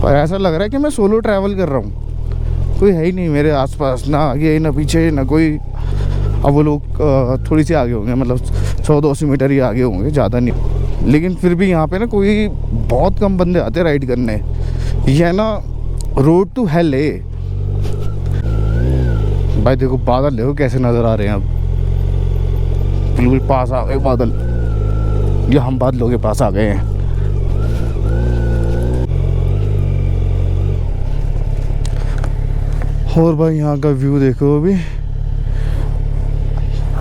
और ऐसा लग रहा है कि मैं सोलो ट्रैवल कर रहा हूँ, कोई है ही नहीं मेरे आसपास, ना आगे ना पीछे ना कोई। अब वो लोग थोड़ी सी आगे होंगे, मतलब 100-200 मीटर ही आगे होंगे, ज़्यादा नहीं। लेकिन फिर भी यहाँ पे ना कोई बहुत कम बंदे आते राइड करने। ये ना रोड टू हेल है भाई। देखो बादल देखो कैसे नज़र आ रहे हैं, अब बिल्कुल पास आ गए बादल, ये हम बादलों के पास आ गए हैं। और भाई यहाँ का व्यू देखो, अभी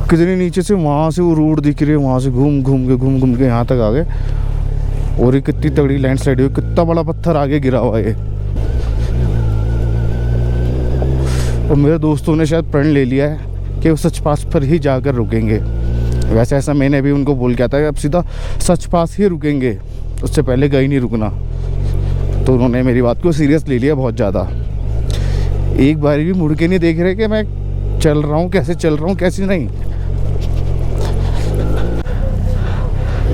कितने नीचे से वहाँ से वो रोड दिख रही है, वहाँ से घूम घूम के यहाँ तक आ गए। और ये कितनी तगड़ी लैंडस्लाइड हुई, कितना बड़ा पत्थर आगे गिरा हुआ है। और मेरे दोस्तों ने शायद प्रण ले लिया है कि वो सच पास पर ही जाकर रुकेंगे। वैसे ऐसा मैंने भी उनको बोल के आता है, अब सीधा सच पास ही रुकेंगे, उससे पहले कहीं नहीं रुकना। तो उन्होंने मेरी बात को सीरियस ले लिया बहुत ज़्यादा। एक बार भी मुड़ के नहीं देख रहे कि मैं चल रहा हूँ कैसे, चल रहा हूँ कैसे नहीं।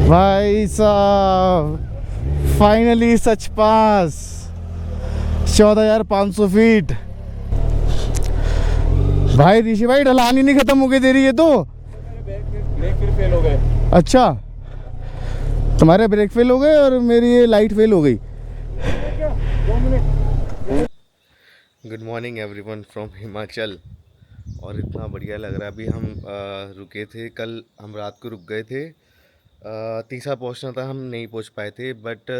भाई साहब फाइनली सच पास 14,500 फीट। भाई ऋषि भाई ढलान ही नहीं खत्म हो गई तेरी, ये तो ब्रेक फिर फेल हो गए। अच्छा, तुम्हारे ब्रेक फेल हो गए और मेरी ये लाइट फेल हो गई। Good morning everyone from Himachal. और इतना बढ़िया लग रहा है। अभी हम रुके थे, कल हम रात को रुक गए थे। तीसा पहुंचना था, हम नहीं पहुंच पाए थे। बट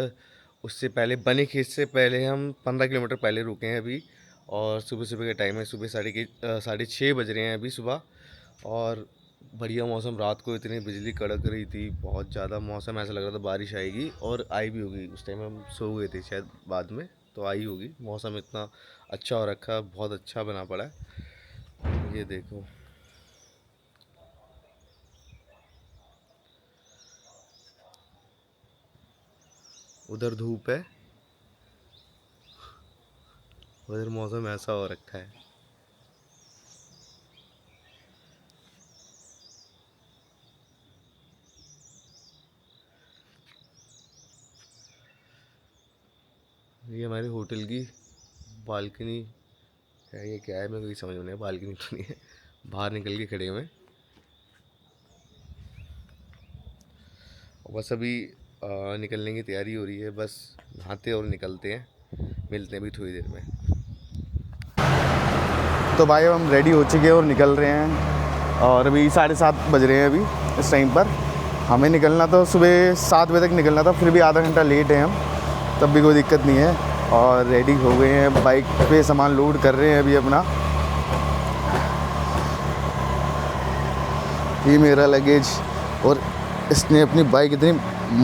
उससे पहले बनी खेत से पहले हम 15 किलोमीटर पहले रुके हैं अभी। और सुबह सुबह का टाइम है, सुबह 6:30 बज रहे हैं अभी सुबह। और बढ़िया मौसम, रात को इतनी बिजली कड़क रही थी, बहुत ज़्यादा मौसम ऐसा लग रहा था बारिश आएगी, और आई भी होगी। उस टाइम हम सो गए थे शायद, बाद में तो आई होगी। मौसम इतना अच्छा हो रखा, बहुत अच्छा बना पड़ा है। ये देखो, उधर धूप है, उधर मौसम ऐसा हो रखा है। ये हमारे होटल की बालकनी है, ये क्या है मेरे को ये समझ में नहीं है। बालकनी तो नहीं है, बाहर निकल के खड़े हुए हैं। और बस अभी निकलने की तैयारी हो रही है, बस नहाते और निकलते हैं। मिलते हैं अभी थोड़ी देर में। तो भाई अब हम रेडी हो चुके हैं और निकल रहे हैं। और अभी 7:30 बज रहे हैं अभी इस टाइम पर। हमें निकलना तो सुबह 7 बजे तक निकलना था, फिर भी आधा घंटा लेट है हम, तब भी कोई दिक्कत नहीं है। और रेडी हो गए हैं, बाइक पे सामान लोड कर रहे हैं अभी अपना। ये मेरा लगेज, और इसने अपनी बाइक इतनी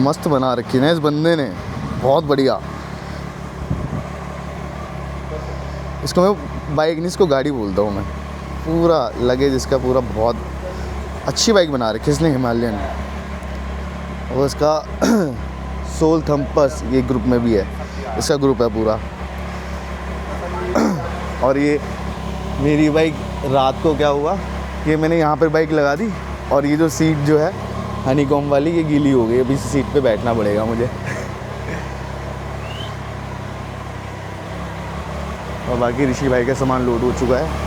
मस्त बना रखी है ना इस बंदे ने, बहुत बढ़िया। इसको मैं बाइक नहीं, इसको गाड़ी बोलता हूँ मैं। पूरा लगेज इसका पूरा बहुत अच्छी बाइक बना रखी है इसने, हिमालयन। और इसका सोल थम्पर्स ये ग्रुप में भी है, इसका ग्रुप है पूरा। और ये मेरी बाइक, रात को क्या हुआ कि मैंने यहाँ पर बाइक लगा दी, और ये जो सीट जो है हनीकॉम वाली, ये गीली हो गई। अभी इस सीट पे बैठना पड़ेगा मुझे। और बाकी ऋषि भाई का सामान लोड हो चुका है।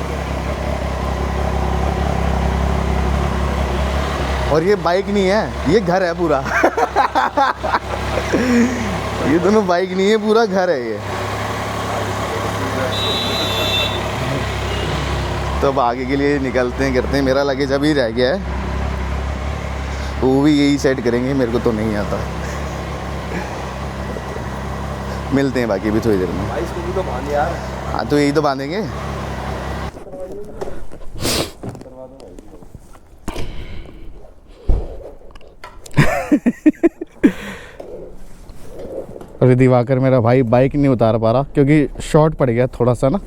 और ये बाइक नहीं है, ये घर है पूरा। ये दोनों बाइक नहीं है, पूरा घर है ये। तो अब आगे के लिए निकलते हैं, करते हैं। मेरा लगेज अभी रह गया है, वो भी यही सेट करेंगे, मेरे को तो नहीं आता। मिलते हैं बाकी भी थोड़ी देर में। इसको भी तो बांध यार। हाँ तो यही तो बांधेंगे। अरे दिवाकर मेरा भाई बाइक नहीं उतार पा रहा क्योंकि शॉर्ट पड़ गया थोड़ा सा ना।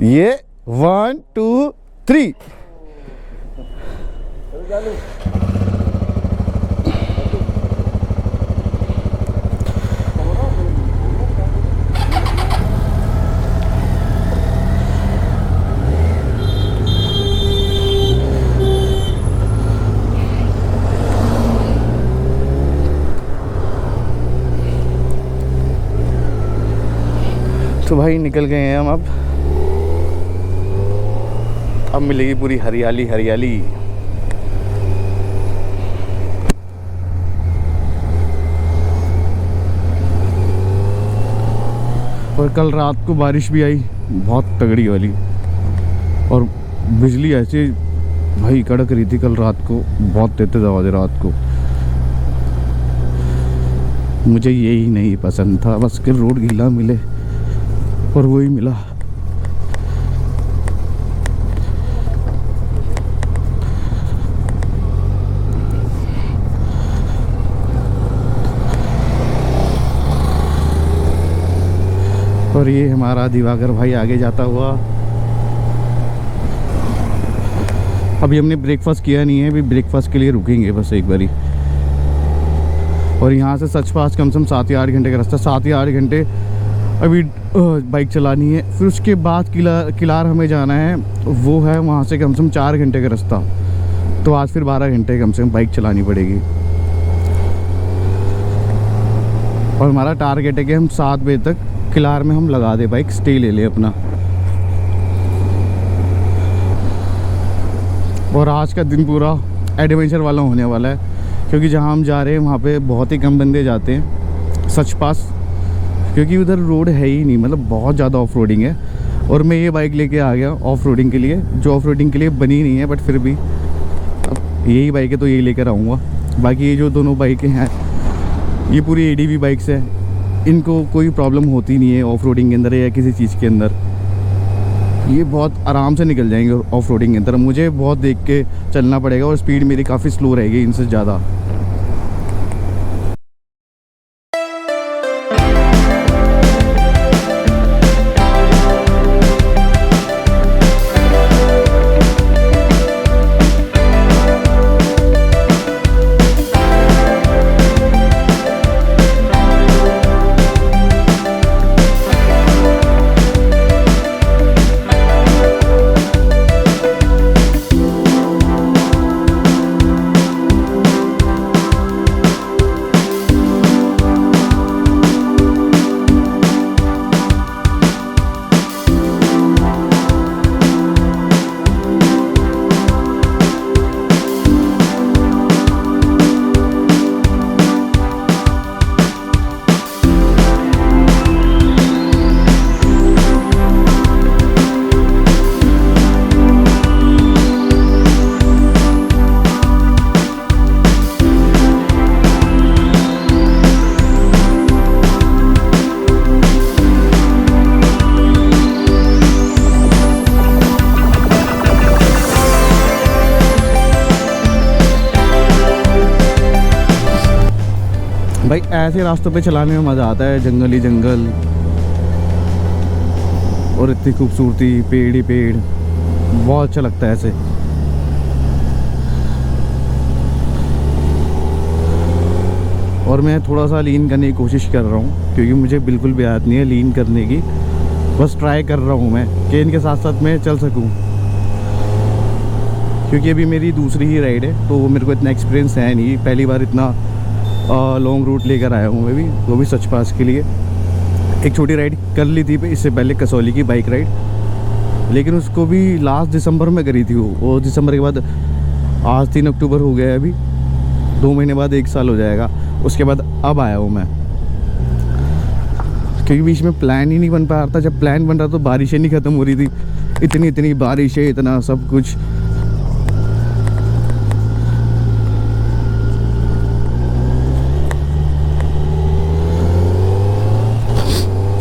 ये 1 2 3 तो भाई निकल गए हैं हम। अब मिलेगी पूरी हरियाली हरियाली। और कल रात को बारिश भी आई बहुत तगड़ी वाली, और बिजली ऐसे भाई कड़क रही थी कल रात को, बहुत तेज आवाज़ रात को। मुझे यही नहीं पसंद था, बस कि रोड गीला मिले, और वही मिला। और ये हमारा दिवाकर भाई आगे जाता हुआ। अभी हमने ब्रेकफास्ट किया नहीं है, अभी ब्रेकफास्ट के लिए रुकेंगे बस एक बारी। और यहाँ से सच पास कम से कम 7 या 8 घंटे का रास्ता, 7 या 8 घंटे अभी बाइक चलानी है। फिर उसके बाद किलार हमें जाना है, वो है वहाँ से कम से कम 4 घंटे का रास्ता। तो आज फिर 12 घंटे कम से कम बाइक चलानी पड़ेगी। और हमारा टारगेट है कि हम 7 बजे तक किलार में हम लगा दे बाइक, स्टे ले ले अपना। और आज का दिन पूरा एडवेंचर वाला होने वाला है, क्योंकि जहाँ हम जा रहे हैं वहाँ पे बहुत ही कम बंदे जाते हैं सच पास, क्योंकि उधर रोड है ही नहीं, मतलब बहुत ज़्यादा ऑफ रोडिंग है। और मैं ये बाइक लेके आ गया ऑफ रोडिंग के लिए, जो ऑफ रोडिंग के लिए बनी नहीं है, बट फिर भी अब यही बाइक है तो यही लेकर आऊँगा। बाकी ये जो दोनों बाइकें हैं ये पूरी ADV बाइक्स है, इनको कोई प्रॉब्लम होती नहीं है ऑफ रोडिंग के अंदर या किसी चीज़ के अंदर। ये बहुत आराम से निकल जाएंगे ऑफ रोडिंग के अंदर। मुझे बहुत देख के चलना पड़ेगा और स्पीड मेरी काफ़ी स्लो रहेगी इनसे ज़्यादा। भाई ऐसे रास्तों पे चलाने में मज़ा आता है, जंगल ही जंगल और इतनी खूबसूरती, पेड़ ही पेड़, बहुत अच्छा लगता है ऐसे। और मैं थोड़ा सा लीन करने की कोशिश कर रहा हूँ, क्योंकि मुझे बिल्कुल भी आदत नहीं है लीन करने की, बस ट्राई कर रहा हूँ मैं कि इनके साथ साथ मैं चल सकूँ। क्योंकि अभी मेरी दूसरी ही राइड है, तो मेरे को इतना एक्सपीरियंस है नहीं, पहली बार इतना लॉन्ग रूट लेकर आया हूँ मैं भी, वो भी सच पास के लिए। एक छोटी राइड कर ली थी इससे पहले, कसौली की बाइक राइड, लेकिन उसको भी लास्ट दिसंबर में करी थी वो। और दिसंबर के बाद आज 3 अक्टूबर हो गया है, अभी 2 महीने बाद 1 साल हो जाएगा। उसके बाद अब आया हूँ मैं, क्योंकि बीच में प्लान ही नहीं बन पा रहा था। जब प्लान बन रहा तो बारिशें नहीं ख़त्म हो रही थी, इतनी बारिश है, इतना सब कुछ।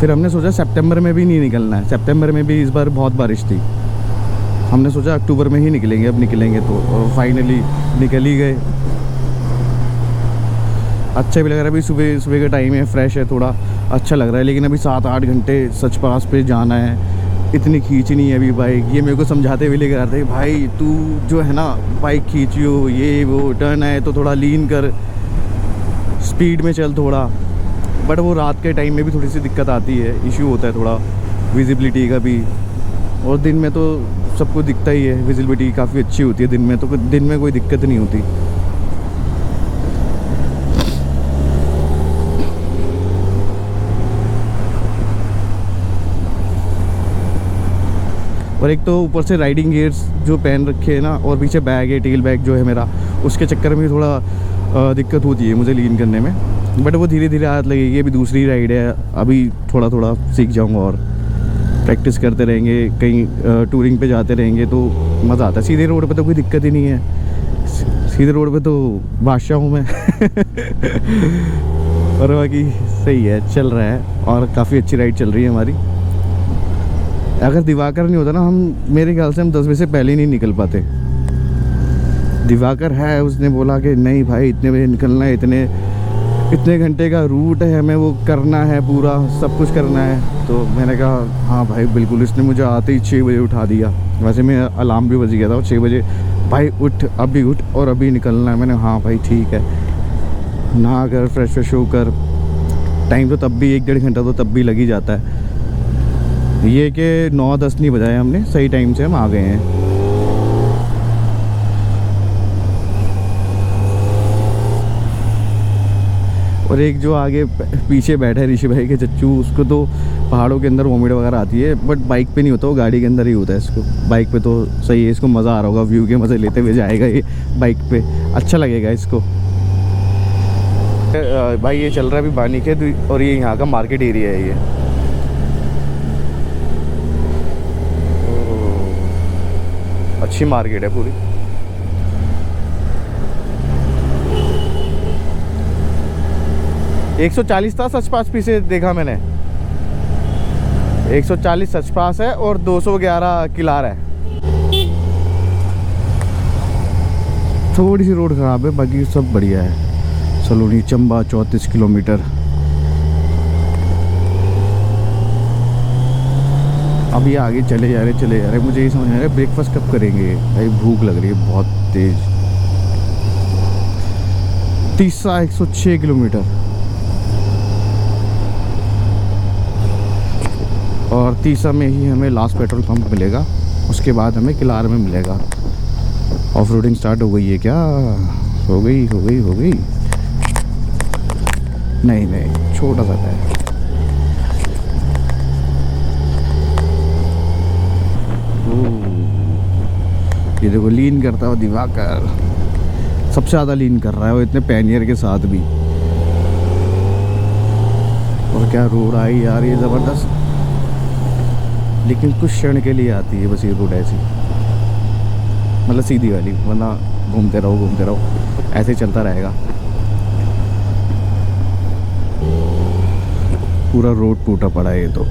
फिर हमने सोचा सितंबर में भी नहीं निकलना है, सितंबर में भी इस बार बहुत बारिश थी। हमने सोचा अक्टूबर में ही निकलेंगे, अब निकलेंगे तो, और फाइनली निकल ही गए। अच्छा भी लग रहा है, अभी सुबह सुबह का टाइम है, फ्रेश है, थोड़ा अच्छा लग रहा है। लेकिन अभी 7-8 घंटे सच पास पे जाना है, इतनी खींचनी है अभी बाइक। ये मेरे को समझाते हुए लेकर आते भाई तू जो है ना बाइक खींचियो, ये वो टर्न है तो थोड़ा लीन कर, स्पीड में चल थोड़ा। बट वो रात के टाइम में भी थोड़ी सी दिक्कत आती है, इशू होता है थोड़ा विजिबिलिटी का भी। और दिन में तो सबको दिखता ही है, विजिबिलिटी काफ़ी अच्छी होती है दिन में, तो दिन में कोई दिक्कत नहीं होती। और एक तो ऊपर से राइडिंग गियर्स जो पहन रखे हैं ना, और पीछे बैग है, टेल बैग जो है मेरा, उसके चक्कर में थोड़ा दिक्कत होती है मुझे लीन करने में। बट वो धीरे धीरे आदत लगेगी। अभी दूसरी राइड है, अभी थोड़ा थोड़ा सीख जाऊँगा और प्रैक्टिस करते रहेंगे, कहीं टूरिंग पे जाते रहेंगे तो मज़ा आता है। सीधे रोड पे तो कोई दिक्कत ही नहीं है, सीधे रोड पे तो बादशाह हूँ मैं। और बाकी सही है, चल रहा है और काफ़ी अच्छी राइड चल रही है हमारी। अगर दिवाकर नहीं होता ना, हम मेरे ख्याल से हम 10 बजे से पहले ही नहीं निकल पाते। दिवाकर है, उसने बोला कि नहीं भाई इतने बजे निकलना है, इतने घंटे का रूट है, हमें वो करना है, पूरा सब कुछ करना है। तो मैंने कहा हाँ भाई बिल्कुल। इसने मुझे आते ही 6 बजे उठा दिया। वैसे मैं अलार्म भी बज गया था 6 बजे, भाई उठ अभी उठ और अभी निकलना है। मैंने हाँ भाई ठीक है। नहा कर फ्रेश होकर, टाइम तो तब भी 1-1.5 घंटा तो तब भी लग ही जाता है। ये कि 9-10 नहीं बजाए हमने, सही टाइम से हम आ गए हैं। और एक जो आगे पीछे बैठा है ऋषि भाई के चच्चू, उसको तो पहाड़ों के अंदर वोमिट वगैरह आती है, बट बाइक पे नहीं होता, वो गाड़ी के अंदर ही होता है इसको। बाइक पे तो सही है, इसको मज़ा आ रहा होगा, व्यू के मज़े लेते हुए जाएगा ये बाइक पे, अच्छा लगेगा इसको। भाई ये चल रहा है अभी बानीखेत, और ये यहाँ का मार्केट एरिया है ये। अच्छी मार्केट है पूरी। $140 था सच पास पीछे देखा मैंने, 140 सच पास है और 211 किलार है। थोड़ी सी रोड ख़राब है, बाकी सब बढ़िया है। सलोनी चंबा 34 किलोमीटर। अभी आगे चले जा रहे। मुझे ये समझ नहीं आ रहा ब्रेकफास्ट कब करेंगे भाई, भूख लग रही है बहुत तेज। तीसरा 106 किलोमीटर, और तीसरा में ही हमें लास्ट पेट्रोल पंप मिलेगा, उसके बाद हमें किलार में मिलेगा। ऑफ रोडिंग स्टार्ट हो गई है क्या? हो गई। नहीं, छोटा सा है। ये देखो लीन करता हुआ दिवाकर, सबसे ज़्यादा लीन कर रहा है वो, इतने पैनियर के साथ भी। और क्या रोड आई यार ये ज़बरदस्त, लेकिन कुछ क्षण के लिए आती है बस ये रोड ऐसी, मतलब सीधी वाली, वरना घूमते रहो ऐसे चलता रहेगा। पूरा रोड टूटा पड़ा है ये तो।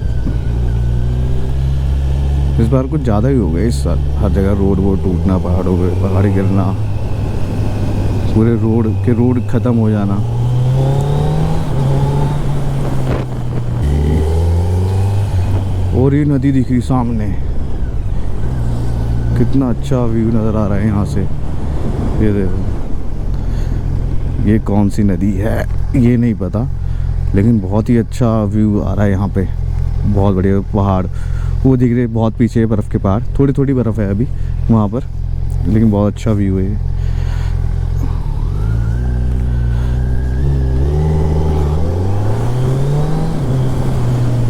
इस बार कुछ ज़्यादा ही हो गया इस साल, हर जगह रोड टूटना, पहाड़ गिरना, पूरे रोड ख़त्म हो जाना। और ये नदी दिख रही सामने, कितना अच्छा व्यू नज़र आ रहा है यहाँ से। ये देखो, ये कौन सी नदी है ये नहीं पता, लेकिन बहुत ही अच्छा व्यू आ रहा है यहाँ पे। बहुत बढ़िया पहाड़ वो दिख रहे, बहुत पीछे बर्फ़ के पहाड़, थोड़ी बर्फ़ है अभी वहाँ पर, लेकिन बहुत अच्छा व्यू है।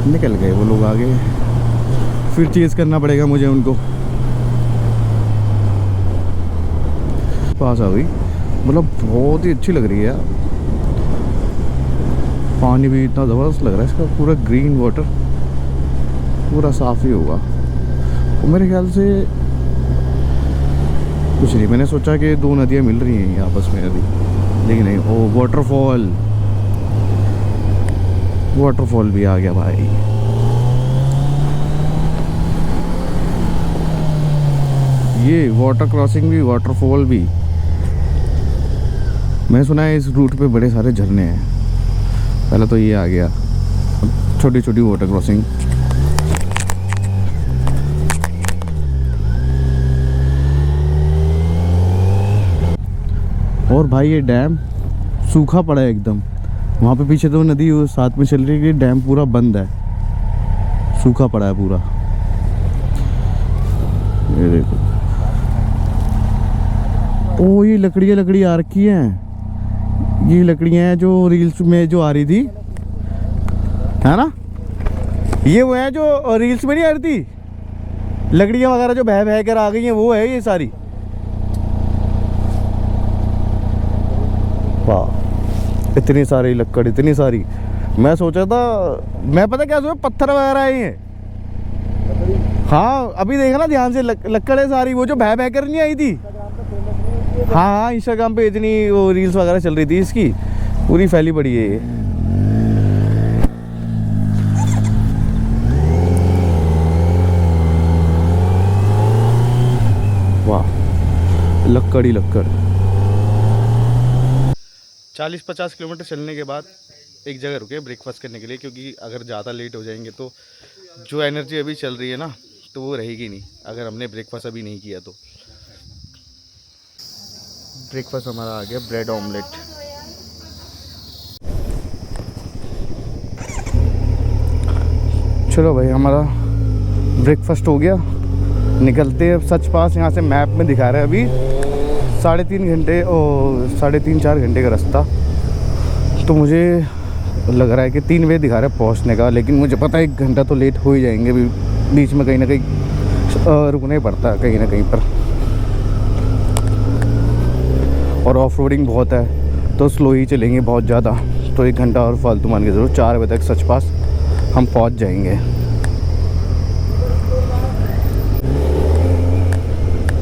निकल गए वो लोग आगे, फिर चेज़ करना पड़ेगा मुझे उनको। पास आ गई, मतलब बहुत ही अच्छी लग रही है यार। पानी भी इतना ज़बरदस्त लग रहा है इसका, पूरा ग्रीन वाटर, पूरा साफ़ ही होगा। और मेरे ख्याल से कुछ नहीं, मैंने सोचा कि 2 नदियाँ मिल रही हैं आपस में अभी, लेकिन नहीं। ओ वाटरफॉल भी आ गया भाई। ये वाटर क्रॉसिंग भी, वाटरफॉल भी। मैंने सुना है इस रूट पे बड़े सारे झरने हैं। पहले तो ये आ गया, छोटी वाटर क्रॉसिंग। और भाई ये डैम सूखा पड़ा है एकदम, वहाँ पे पीछे तो नदी साथ में चल रही है, डैम पूरा बंद है, सूखा पड़ा है पूरा। ये देखो, ओ ये लकड़ियाँ आ रखी हैं, ये लकड़ियाँ हैं जो रील्स में जो आ रही थी, है ना? ये वो है जो रील्स में नहीं आ रही थी, लकड़ियाँ वगैरह जो बह बह कर आ गई हैं वो है ये सारी। वाह, इतनी सारी लकड़, इतनी सारी। मैं सोचा था, मैं पता क्या सोचा, पत्थर वगैरह आए हैं। हाँ अभी देखा ना ध्यान से, लकड़ है सारी, वो जो बह बह कर नहीं आई थी। हाँ इंस्टाग्राम पे इतनी वो रील्स वगैरह चल रही थी इसकी, पूरी फैली पड़ी है ये। वाह, लक्कड़ ही लक्कड़। 40-50 किलोमीटर चलने के बाद एक जगह रुके ब्रेकफास्ट करने के लिए, क्योंकि अगर ज़्यादा लेट हो जाएंगे तो जो एनर्जी अभी चल रही है ना तो वो रहेगी नहीं, अगर हमने ब्रेकफास्ट अभी नहीं किया तो। ब्रेकफास्ट हमारा आ गया, ब्रेड ऑमलेट। चलो भाई, हमारा ब्रेकफास्ट हो गया, निकलते हैं सच पास। यहाँ से मैप में दिखा रहा है अभी 3.5 घंटे और 3.5-4 घंटे का रास्ता। तो मुझे लग रहा है कि 3 बजे दिखा रहा है पहुँचने का, लेकिन मुझे पता है 1 घंटा तो लेट हो ही जाएंगे। बीच में कहीं ना कहीं रुकना ही पड़ता है कहीं ना कहीं पर, और ऑफ रोडिंग बहुत है तो स्लो ही चलेंगे बहुत ज़्यादा। तो 1 घंटा और फालतू मान के ज़रूर 4 बजे तक सच पास हम पहुंच जाएंगे।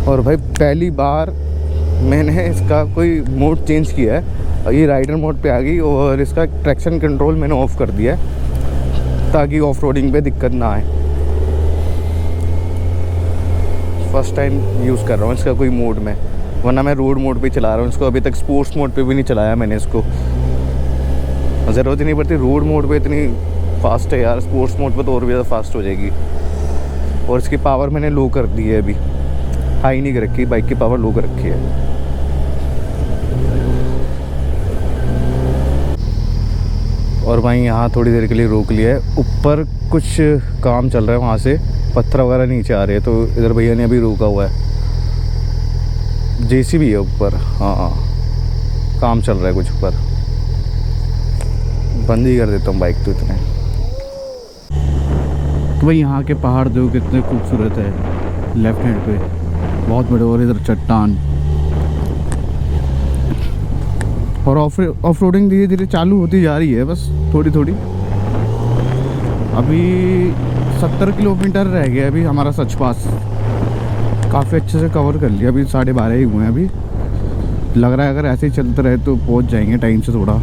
और भाई पहली बार मैंने इसका कोई मोड चेंज किया है, ये राइडर मोड पे आ गई, और इसका ट्रैक्शन कंट्रोल मैंने ऑफ़ कर दिया है ताकि ऑफ रोडिंग पे दिक्कत ना आए। फर्स्ट टाइम यूज़ कर रहा हूँ इसका कोई मोड में, वरना मैं रोड मोड पे चला रहा हूँ इसको। अभी तक स्पोर्ट्स मोड पे भी नहीं चलाया मैंने इसको, ज़रूरत ही नहीं पड़ती। रोड मोड पे इतनी फास्ट है यार, स्पोर्ट्स मोड पे तो और भी ज़्यादा फास्ट हो जाएगी। और इसकी पावर मैंने लो कर दी है, अभी हाई नहीं कर रखी, बाइक की पावर लो कर रखी है। और भाई यहाँ थोड़ी देर के लिए रोक लिया है, ऊपर कुछ काम चल रहा है, वहाँ से पत्थर वगैरह नीचे आ रहे हैं, तो इधर भैया ने अभी रोका हुआ है। जेसीबी है ऊपर, हाँ काम चल रहा है कुछ ऊपर। बंद ही कर देता हूँ बाइक तो इतने। तो भाई यहाँ के पहाड़ देखो कितने खूबसूरत है, लेफ्ट हैंड पे बहुत बड़े, और इधर चट्टान। और ऑफ रोडिंग धीरे धीरे चालू होती जा रही है, बस थोड़ी थोड़ी। अभी 70 किलोमीटर रह गया अभी हमारा सच पास, काफ़ी अच्छे से कवर कर लिया। अभी 12:30 ही हुए हैं अभी। लग रहा है अगर ऐसे ही चलते रहे तो पहुंच जाएंगे टाइम से। थोड़ा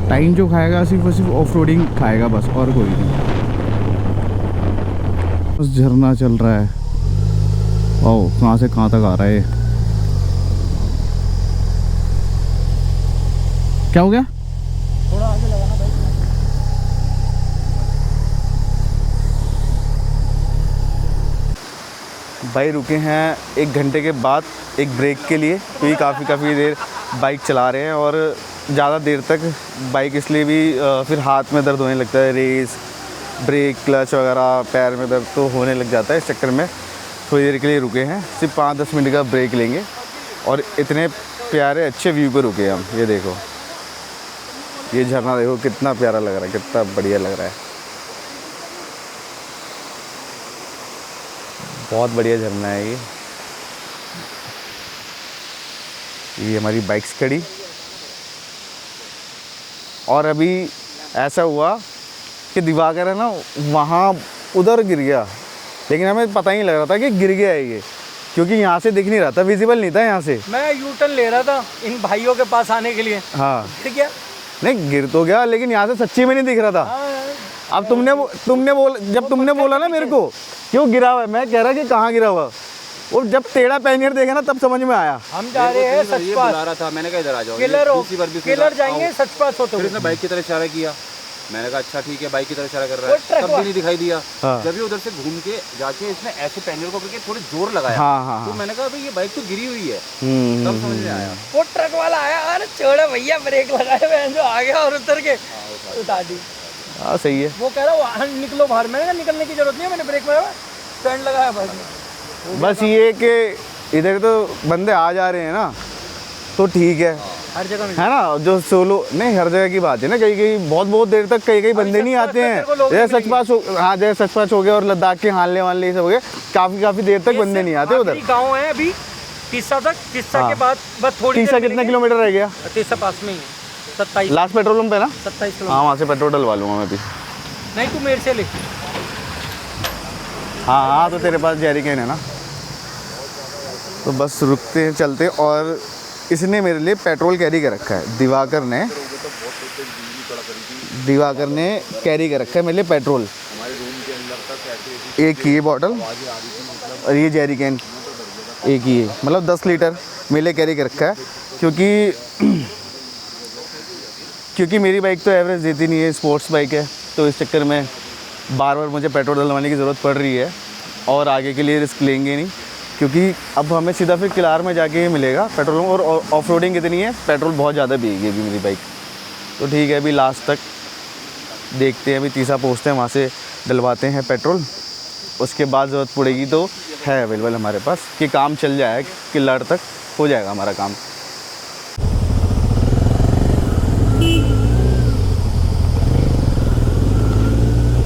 टाइम जो खाएगा सिर्फ ऑफ रोडिंग खाएगा बस, और कोई नहीं। बस झरना चल रहा है, ओह कहाँ से कहाँ तक आ रहा है। क्या हो गया? थोड़ा आगे लगाना भाई रुके हैं 1 घंटे के बाद एक ब्रेक के लिए, क्योंकि काफ़ी देर बाइक चला रहे हैं, और ज़्यादा देर तक बाइक इसलिए भी फिर हाथ में दर्द होने लगता है, रेस ब्रेक क्लच वगैरह पैर में दर्द तो होने लग जाता है। इस चक्कर में थोड़ी देर के लिए रुके हैं, सिर्फ 5-10 मिनट का ब्रेक लेंगे। और इतने प्यारे अच्छे व्यू पर रुके हम। ये देखो, ये झरना देखो कितना प्यारा लग रहा है, कितना बढ़िया लग रहा है। बहुत बढ़िया झरना है ये हमारी बाइक्स खड़ी। और अभी ऐसा हुआ कि दिवाकर है ना वहाँ उधर गिर गया, लेकिन हमें पता ही नहीं लग रहा था कि गिर गया है ये, क्योंकि यहाँ से दिख नहीं रहा था, विजिबल नहीं था यहाँ से। मैं यू टर्न ले रहा था इन भाइयों के पास आने के लिए। हाँ गिर गया? नहीं गिर तो गया, लेकिन यहाँ से सच्ची में नहीं दिख रहा था। अब तुमने बोला ना मेरे को क्यों गिरा हुआ है, मैं कह रहा कि कहाँ गिरा हुआ, वो जब टेढ़ा पैनियर देखा ना तब समझ में आया। हम जा रहे हैं सच पास, बुला रहा था, मैंने कहा इधर आ जाओ, किलर जाएंगे सच पास होते फिर हुए। उसने बाइक की तरफ इशारा किया, मैंने कहा अच्छा ठीक है, बाइक की तरफ इशारा कर रहा है, तब भी नहीं दिखाई दिया। हाँ। जब भी उधर से घूम के जाके इसने ऐसे पैनल को करके थोड़ी जोर लगाया। हाँ। तो मैंने कहा भाई ये बाइक तो गिरी हुई है, तब समझ में आया। वो ट्रक वाला आया, अरे छोड़ो भैया, ब्रेक लगाए हुए जो आ गया और उतर के उठा दी। हाँ सही है। वो कह रहा वहाँ निकलो बाहर, मैंने कहा निकलने की जरूरत नहीं है, मैंने ब्रेक मारा, स्टैंड लगाया बस ये कि इधर तो बंदे आ जा रहे हैं ना तो ठीक है, हर जगह है ना, जो सोलो नहीं, हर जगह की बात है ना, कहीं कहीं बहुत देर तक कई बंदे नहीं आते हैं, जैसे सचपास हो, हाँ जैसे सचपास हो गया और लद्दाख के हानले वानले सब हो गए, काफ़ी देर तक बंदे नहीं आते उधर। गाँव है अभी तीसा तक, तीसा हाँ। के बाद बस थोड़ी तीसा कितना किलोमीटर रह गया? तीसा पास में ही है, 27 लास्ट पेट्रोल पंप है ना? 27 किलोमीटर। हाँ, वहाँ से पेट्रोल डलवा लूँगा मैं भी। नहीं तू मेरे से ले। हाँ तो तेरे पास जेरी कैन है ना, तो बस रुकते हैं चलते हैं। और इसने मेरे लिए पेट्रोल कैरी कर रखा है, दिवाकर ने कैरी कर रखा है मेरे लिए पेट्रोल। एक ये बॉटल और ये जेरी कैन एक ही है, मतलब 10 लीटर मेरे लिए कैरी कर रखा है, क्योंकि मेरी बाइक तो एवरेज देती नहीं है, स्पोर्ट्स बाइक है, तो इस चक्कर में बार मुझे पेट्रोल डलवाने की ज़रूरत पड़ रही है और आगे के लिए रिस्क लेंगे नहीं, क्योंकि अब हमें सीधा फिर किलार में जाके ही मिलेगा पेट्रोल। और ऑफ रोडिंग कितनी है, पेट्रोल बहुत ज़्यादा पिएगी अभी मेरी बाइक, तो ठीक है अभी लास्ट तक देखते हैं, अभी तीसा पहुँचते हैं, वहाँ से डलवाते हैं पेट्रोल, उसके बाद ज़रूरत पड़ेगी तो है अवेलेबल हमारे पास कि काम चल जाए, किलार तक हो जाएगा हमारा काम।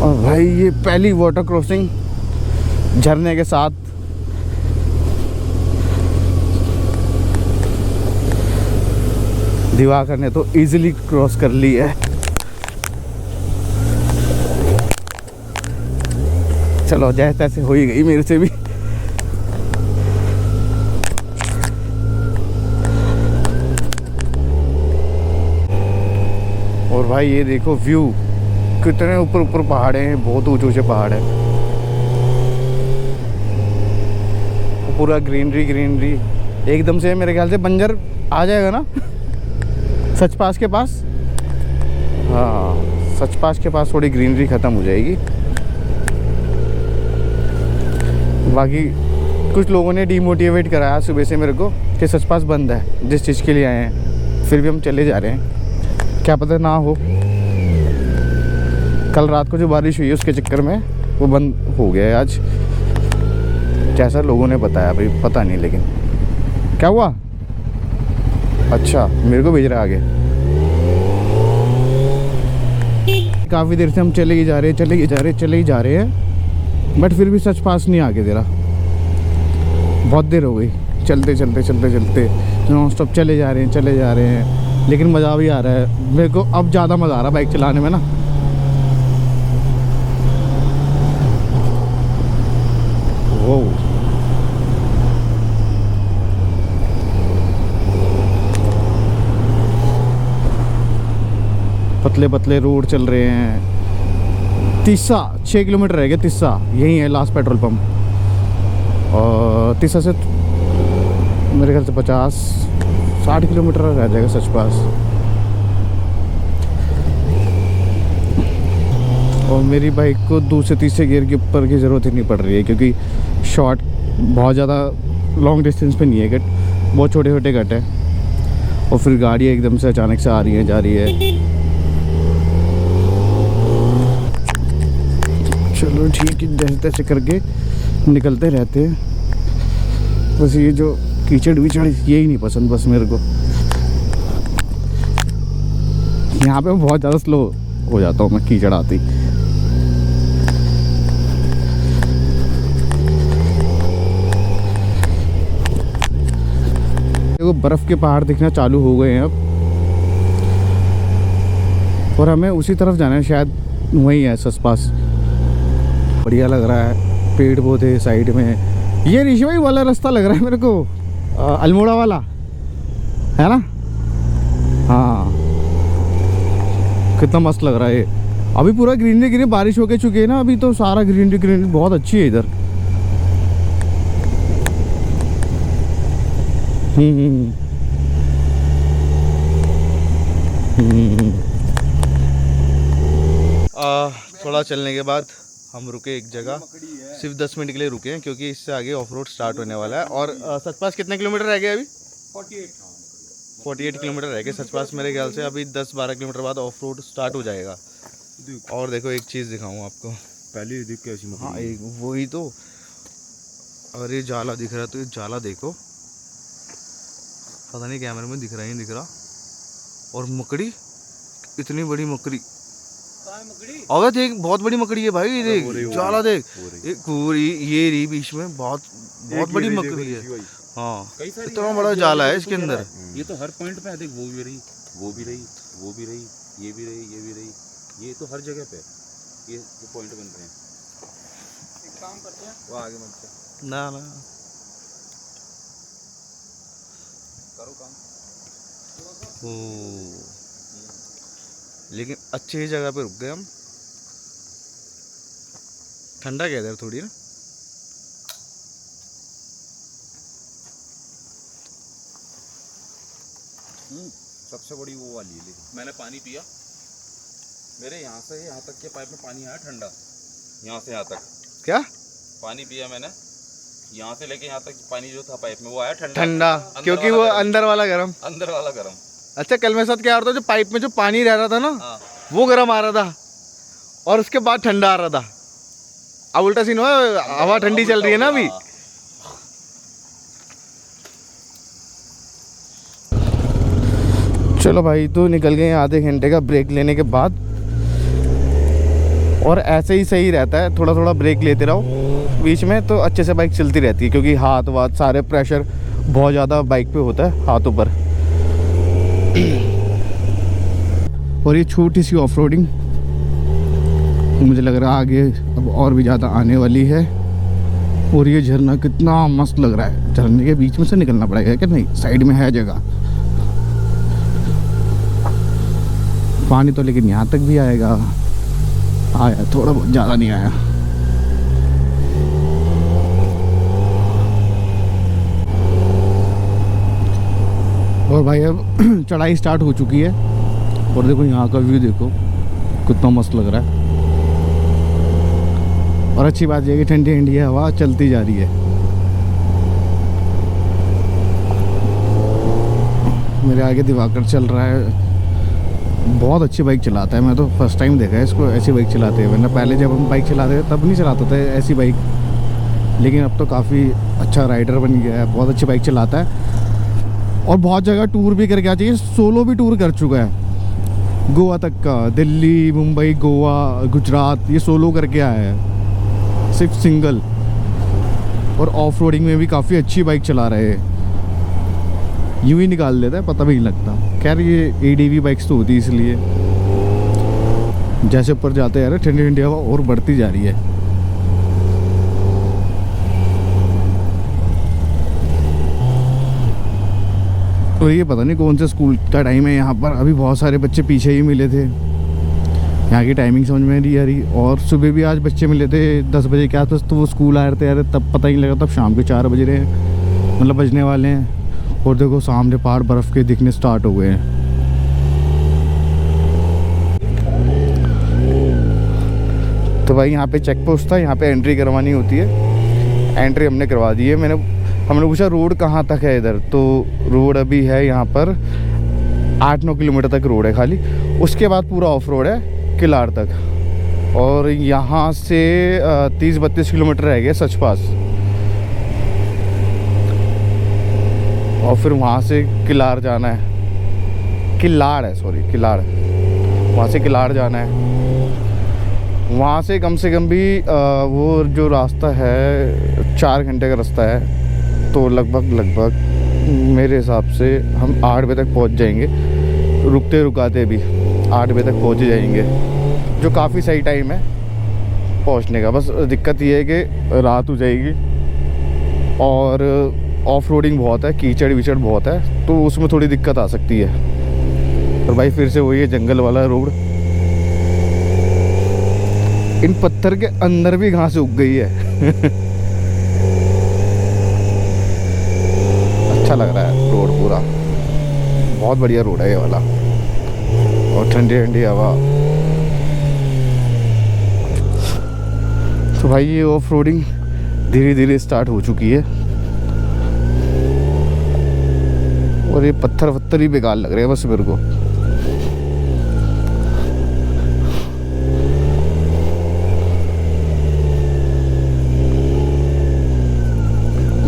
और भाई ये पहली वाटर क्रॉसिंग झरने के साथ, दिवाकर ने तो इजीली क्रॉस कर ली है। चलो जैसे तैसे हो ही गई मेरे से भी। और भाई ये देखो व्यू, कितने ऊपर पहाड़ हैं, बहुत ऊंचे पहाड़ हैं, पूरा ग्रीनरी एकदम से। मेरे ख्याल से बंजर आ जाएगा ना सचपास के पास, हाँ सचपास के पास थोड़ी ग्रीनरी ख़त्म हो जाएगी। बाकी कुछ लोगों ने डीमोटिवेट कराया सुबह से मेरे को कि सचपास बंद है, जिस चीज़ के लिए आए हैं, फिर भी हम चले जा रहे हैं, क्या पता ना हो। कल रात को जो बारिश हुई उसके चक्कर में वो बंद हो गया है आज, जैसा लोगों ने बताया, भाई पता नहीं लेकिन क्या हुआ। अच्छा मेरे को भेज रहा है आगे। काफ़ी देर से हम चले ही जा रहे हैं, बट फिर भी सचपास नहीं आके दे रहा। बहुत देर हो गई चलते नॉन स्टॉप चले जा रहे हैं, लेकिन मज़ा भी आ रहा है मेरे को। अब ज़्यादा मज़ा आ रहा है बाइक चलाने में ना। वो पतले रोड चल रहे हैं। तीसा 6 किलोमीटर रह गया, तीसा यही है लास्ट पेट्रोल पंप, और तीसा से मेरे ख्याल से 50-60 किलोमीटर रह जाएगा सचपास। और मेरी बाइक को दूसरे तीसरे गियर के ऊपर की ज़रूरत ही नहीं पड़ रही है, क्योंकि शॉर्ट बहुत ज़्यादा लॉन्ग डिस्टेंस पे नहीं है कट, बहुत छोटे कट है। और फिर गाड़ी एकदम से अचानक से आ रही है जा रही है। चलो ठीक है, जैसे तैसे करके निकलते रहते हैं। बस ये जो कीचड़ विचड़ यही नहीं पसंद बस मेरे को। यहाँ पे मैं बहुत ज़्यादा स्लो हो जाता हूँ मैं कीचड़ आती। देखो बर्फ़ के पहाड़ दिखना चालू हो गए हैं अब, और हमें उसी तरफ जाना है, शायद वहीं है सचपास। बढ़िया लग रहा है, पेड़ पौधे साइड में। ये ऋषि भाई वाला रास्ता लग रहा है मेरे को, अल्मोड़ा वाला है ना। हाँ कितना मस्त लग रहा है ये। अभी पूरा ग्रीनरी बारिश होके चुकी है ना, अभी तो सारा ग्रीनरी बहुत अच्छी है इधर। थोड़ा चलने के बाद हम रुके एक जगह, सिर्फ 10 मिनट के लिए रुके हैं, क्योंकि इससे आगे ऑफ रोड स्टार्ट होने वाला है। और सचपास कितने किलोमीटर रह गए अभी? 48 किलोमीटर रह गए सचपास। मेरे ख्याल से अभी 10-12 किलोमीटर बाद ऑफ रोड स्टार्ट हो जाएगा। और देखो एक चीज़ दिखाऊँ आपको, पहले दिख कैसी। हाँ एक वही तो, और ये जाला दिख रहा है, तो ये जाला देखो, पता नहीं कैमरे में दिख रहा है नहीं दिख रहा, और मकड़ी, इतनी बड़ी मकड़ी। अगर देख बहुत बड़ी मकड़ी है भाई, देख चाला देख, एक पूरी ये रही बीच में, बहुत बड़ी मकड़ी है। हाँ इतना बड़ा जाला है इसके अंदर। ये तो हर पॉइंट पे है, देख वो भी रही, वो भी रही, वो भी रही, ये भी रही, ये भी रही, ये तो हर जगह पे ये पॉइंट बन रहे हैं। एक काम करते हैं, वो आगे मत ना करो काम। ओ लेकिन अच्छी जगह पे रुक गए हम। ठंडा क्या इधर थोड़ी ना। सबसे बड़ी वो वाली है, लेकिन मैंने पानी पिया, मेरे यहाँ से यहाँ तक के पाइप में पानी आया ठंडा, यहाँ से यहाँ तक क्या पानी पिया मैंने, यहाँ से लेके यहाँ तक पानी जो था पाइप में वो आया ठंडा ठंडा, क्योंकि वो अंदर वाला गर्म। अंदर वाला गर्म। अच्छा कल मेरे साथ क्या आ रहा था, जो पाइप में जो पानी रह रहा था ना, हाँ वो गर्म आ रहा था और उसके बाद ठंडा आ रहा था। अब उल्टा सीन हुआ, हवा ठंडी चल रही है ना अभी। चलो भाई, तो निकल गए आधे घंटे का ब्रेक लेने के बाद। और ऐसे ही सही रहता है, थोड़ा थोड़ा ब्रेक लेते रहो बीच में, तो अच्छे से बाइक चलती रहती है। क्योंकि हाथ वाथ सारे प्रेशर बहुत ज़्यादा बाइक पे होता है, हाथों पर। और ये छोटी सी ऑफ रोडिंग मुझे लग रहा है आगे अब और भी ज़्यादा आने वाली है। और ये झरना कितना मस्त लग रहा है। झरने के बीच में से निकलना पड़ेगा कि नहीं, साइड में है जगह। पानी तो लेकिन यहाँ तक भी आएगा, आया थोड़ा बहुत, ज़्यादा नहीं आया। और भाई अब चढ़ाई स्टार्ट हो चुकी है। और देखो यहाँ का व्यू देखो कितना मस्त लग रहा है। और अच्छी बात यह है कि ठंडी ठंडी हवा चलती जा रही है। मेरे आगे दिवाकर चल रहा है, बहुत अच्छी बाइक चलाता है। मैं तो फर्स्ट टाइम देखा है इसको ऐसी बाइक चलाते हुए। वरना पहले जब हम बाइक चलाते थे तब नहीं चलाता था ऐसी बाइक, लेकिन अब तो काफ़ी अच्छा राइडर बन गया है, बहुत अच्छी बाइक चलाता है। और बहुत जगह टूर भी करके आ चाहिए, सोलो भी टूर कर चुका है गोवा तक का, दिल्ली, मुंबई, गोवा, गुजरात, ये सोलो करके आया है, सिर्फ सिंगल। और ऑफ रोडिंग में भी काफ़ी अच्छी बाइक चला रहे हैं, यूँ ही निकाल देता है, पता भी नहीं लगता। खैर ये ADV बाइक्स तो होती है, इसलिए जैसे ऊपर जाते हैं ठंडी ठंडी हवा और बढ़ती जा रही है। और ये पता नहीं कौन से स्कूल का टाइम है यहाँ पर, अभी बहुत सारे बच्चे पीछे ही मिले थे। यहाँ की टाइमिंग समझ में नहीं आ रही। और सुबह भी आज बच्चे मिले थे 10 बजे के आसपास, तो वो स्कूल आ रहे थे यार, तब पता ही नहीं लगा, तब शाम के 4 बज रहे हैं, मतलब बजने वाले हैं। और देखो सामने पहाड़ बर्फ़ के दिखने स्टार्ट हो गए हैं। तो भाई यहाँ पे चेक पोस्ट था, यहाँ पे एंट्री करवानी होती है। एंट्री हमने करवा दी है। हमने पूछा रोड कहाँ तक है इधर, तो रोड अभी है यहाँ पर 8-9 किलोमीटर तक रोड है खाली, उसके बाद पूरा ऑफ रोड है किलाड़ तक। और यहाँ से 30-32 किलोमीटर रह गए सच पास। और फिर वहाँ से किलाड़ जाना है, किलाड़ है सॉरी, किलाड़, वहाँ से किलाड़ जाना है। वहाँ से कम से कम भी वो जो रास्ता है 4 घंटे का रास्ता है, तो लगभग मेरे हिसाब से हम 8 बजे तक पहुँच जाएंगे, रुकते रुकाते भी 8 बजे तक पहुँच जाएंगे, जो काफ़ी सही टाइम है पहुँचने का। बस दिक्कत ये है कि रात हो जाएगी और ऑफ रोडिंग बहुत है, कीचड़ विचड़ बहुत है, तो उसमें थोड़ी दिक्कत आ सकती है। और भाई फिर से वही है जंगल वाला रोड। इन पत्थर के अंदर भी घास उग गई है। अच्छा लग रहा है रोड पूरा, बहुत बढ़िया रोड है ये वाला। और ठंडी ठंडी हवा। तो भाई ये ऑफ रोडिंग धीरे धीरे स्टार्ट हो चुकी है। और ये पत्थर ही बेकार लग रहे हैं बस मेरे को।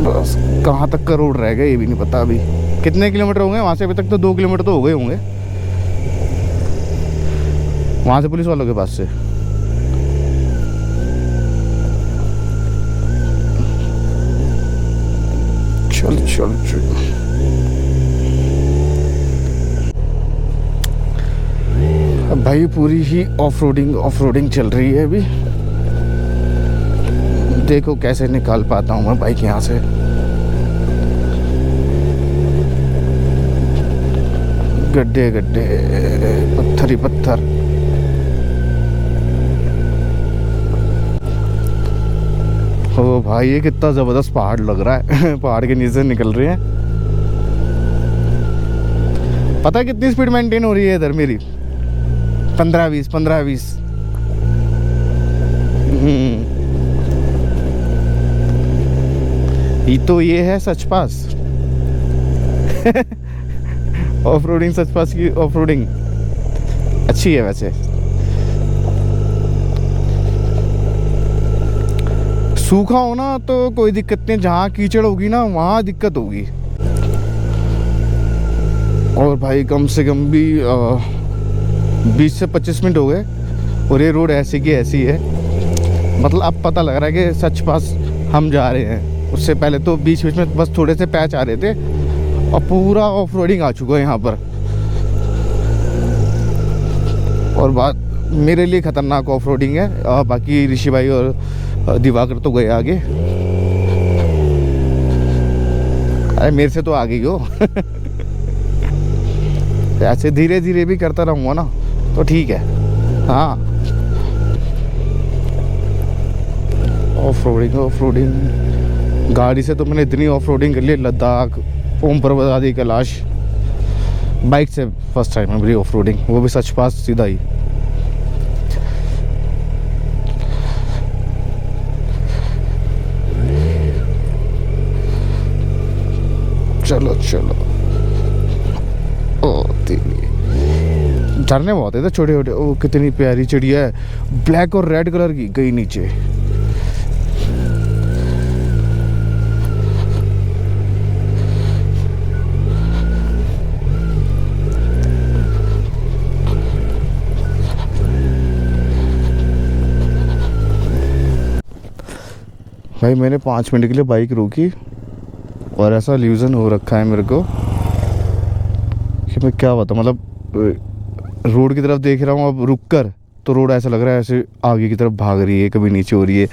बस कहाँ तक का रोड रह गया ये भी नहीं पता। अभी कितने किलोमीटर होंगे वहाँ से, अभी तक तो 2 किलोमीटर तो हो गए होंगे। वहाँ से पुलिस वालों के पास से। चल चल चल। अब भाई पूरी ही ऑफ रोडिंग चल रही है अभी। देखो कैसे निकाल पाता हूँ मैं बाइक यहाँ से। गड्ढे गड्ढे, पत्थर ही पत्थर। ओ भाई ये कितना जबरदस्त पहाड़ लग रहा है। पहाड़ के नीचे से निकल रहे हैं। पता है कितनी स्पीड मेंटेन हो रही है इधर मेरी? 15-20 15-20। ये है सच पास। ऑफ रोडिंग सच पास की ऑफ रोडिंग अच्छी है वैसे। सूखा हो ना तो कोई दिक्कत नहीं, जहाँ कीचड़ होगी ना वहाँ दिक्कत होगी। और भाई कम से कम भी 20 से 25 मिनट हो गए और ये रोड ऐसी की ऐसी है। मतलब अब पता लग रहा है कि सच पास हम जा रहे हैं। उससे पहले तो बीच बीच में बस थोड़े से पैच आ रहे थे और पूरा ऑफ रोडिंग आ चुका है यहाँ पर। और बात मेरे लिए ख़तरनाक ऑफ रोडिंग है। बाकी ऋषि भाई और दिवाकर तो गए आगे। अरे मेरे से तो आगे ही हो। ऐसे धीरे धीरे भी करता रहूँगा ना तो ठीक है। हाँ ऑफ रोडिंग गाड़ी से तो मैंने इतनी ऑफ रोडिंग कर ली, लद्दाख, ओम पर्वत आदि, कैलाश। बाइक से फर्स्ट टाइम है मेरी ऑफ रोडिंग, वो भी सच पास सीधा ही। चलो चलो। ओ तेरी झरने बहुत है छोटे छोटे। ओ कितनी प्यारी चिड़िया है, ब्लैक और रेड कलर की, गई नीचे। भाई मैंने 5 मिनट के लिए बाइक रोकी और ऐसा इल्यूजन हो रखा है मेरे को कि मैं क्या बताऊँ। मतलब रोड की तरफ देख रहा हूँ अब रुक कर, तो रोड ऐसा लग रहा है ऐसे आगे की तरफ भाग रही है, कभी नीचे हो रही है।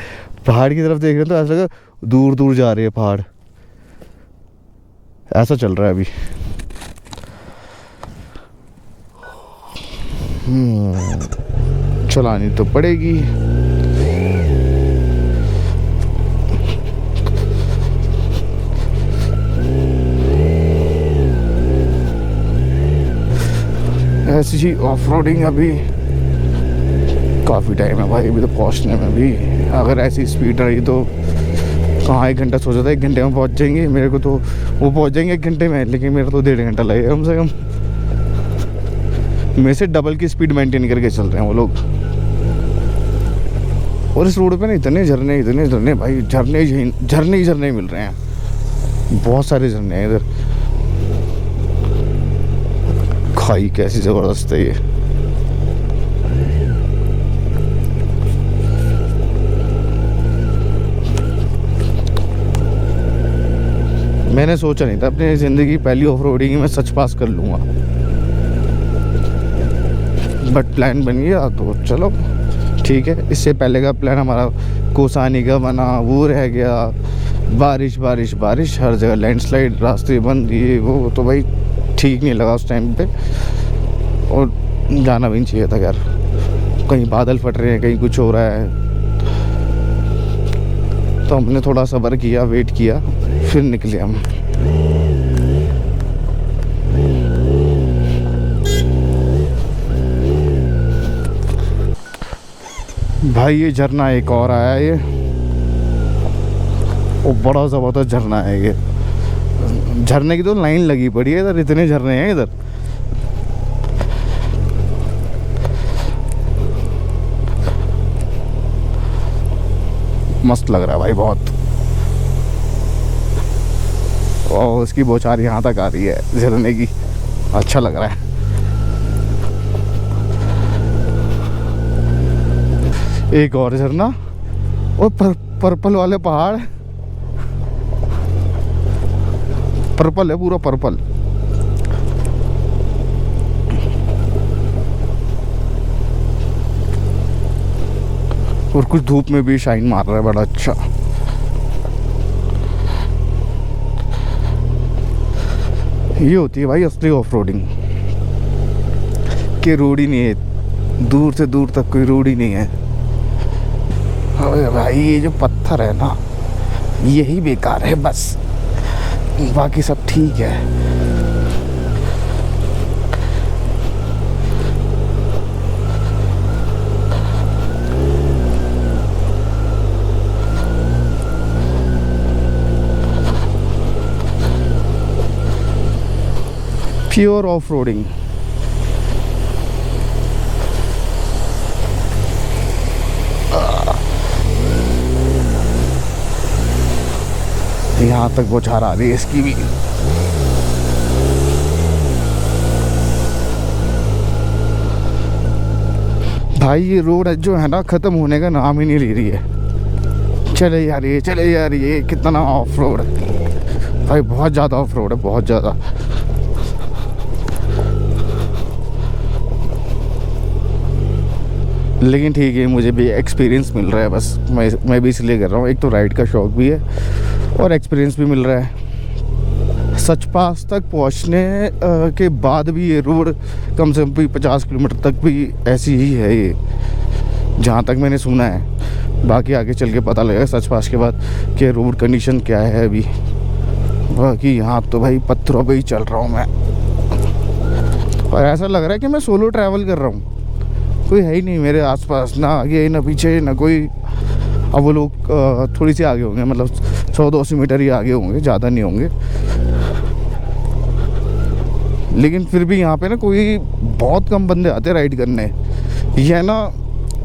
पहाड़ की तरफ देख रहे हैं तो ऐसा लग रहा है दूर दूर जा रही है पहाड़। ऐसा चल रहा है अभी। चलानी तो पड़ेगी। ऐसी ही ऑफ रोडिंग। अभी काफ़ी टाइम है भाई अभी तो पहुंचने में भी। अगर ऐसी स्पीड रही तो कहाँ 1 घंटा सोचा था 1 घंटे में पहुंच जाएंगे। मेरे को तो वो पहुंच जाएंगे 1 घंटे में, लेकिन मेरा तो 1.5 घंटा लगेगा कम से कम। मेरे से डबल की स्पीड मेंटेन करके चल रहे हैं वो लोग। और इस रोड पे ना इतने झरने भाई, झरने मिल रहे हैं। बहुत सारे झरने हैं इधर। खाई कैसी ज़बरदस्त है ये। मैंने सोचा नहीं था अपनी ज़िंदगी पहली ऑफ रोडिंग में सच पास कर लूँगा, बट प्लान बन गया तो चलो ठीक है। इससे पहले का प्लान हमारा कोसानी का बना, वो रह गया। बारिश बारिश बारिश, हर जगह लैंडस्लाइड, रास्ते बंद, ये वो, तो भाई ठीक नहीं लगा उस टाइम पे। और जाना भी नहीं चाहिए था यार। कहीं बादल फट रहे हैं, कहीं कुछ हो रहा है। तो हमने थोड़ा सब्र किया, वेट किया, फिर निकले हम। भाई ये झरना एक और आया है। ये वो बड़ा ज़बरदस्त झरना है। ये झरने की तो लाइन लगी पड़ी है इधर, इतने झरने हैं इधर। मस्त लग रहा है भाई बहुत। और उसकी बौछार यहाँ तक आ रही है झरने की, अच्छा लग रहा है। एक और झरना और पर्पल वाले पहाड़, पर्पल है पूरा पर्पल। और कुछ धूप में भी शाइन मार रहा है बड़ा अच्छा। ये होती है भाई असली ऑफ रोडिंग, कि रोड ही नहीं है, दूर से दूर तक कोई रोड ही नहीं है। अरे भाई ये जो पत्थर है ना, यही बेकार है बस, बाकी सब ठीक है। Pure off roading. यहाँ तक बौछार आ रही है इसकी भी। भाई ये रोड जो है ना, ख़त्म होने का नाम ही नहीं ले रही है। चले यार ये, चले यार ये, कितना ऑफ रोड भाई, बहुत ज़्यादा ऑफ रोड है, बहुत ज़्यादा। लेकिन ठीक है, मुझे भी एक्सपीरियंस मिल रहा है बस, मैं भी इसलिए कर रहा हूँ। एक तो राइड का शौक भी है और एक्सपीरियंस भी मिल रहा है। सच पास तक पहुँचने के बाद भी ये रोड कम से कम भी 50 किलोमीटर तक भी ऐसी ही है ये, जहाँ तक मैंने सुना है। बाकी आगे चल के पता लगेगा सच पास के बाद कि रोड कंडीशन क्या है अभी। बाकी यहाँ तो भाई पत्थरों पे ही चल रहा हूँ मैं, और ऐसा लग रहा है कि मैं सोलो ट्रैवल कर रहा हूँ। कोई है ही नहीं मेरे आसपास, ना आगे ना पीछे ना कोई। अब वो लोग थोड़ी सी आगे होंगे, मतलब 100-200 मीटर ही आगे होंगे, ज़्यादा नहीं होंगे। लेकिन फिर भी यहाँ पे ना कोई बहुत कम बंदे आते राइड करने। यह ना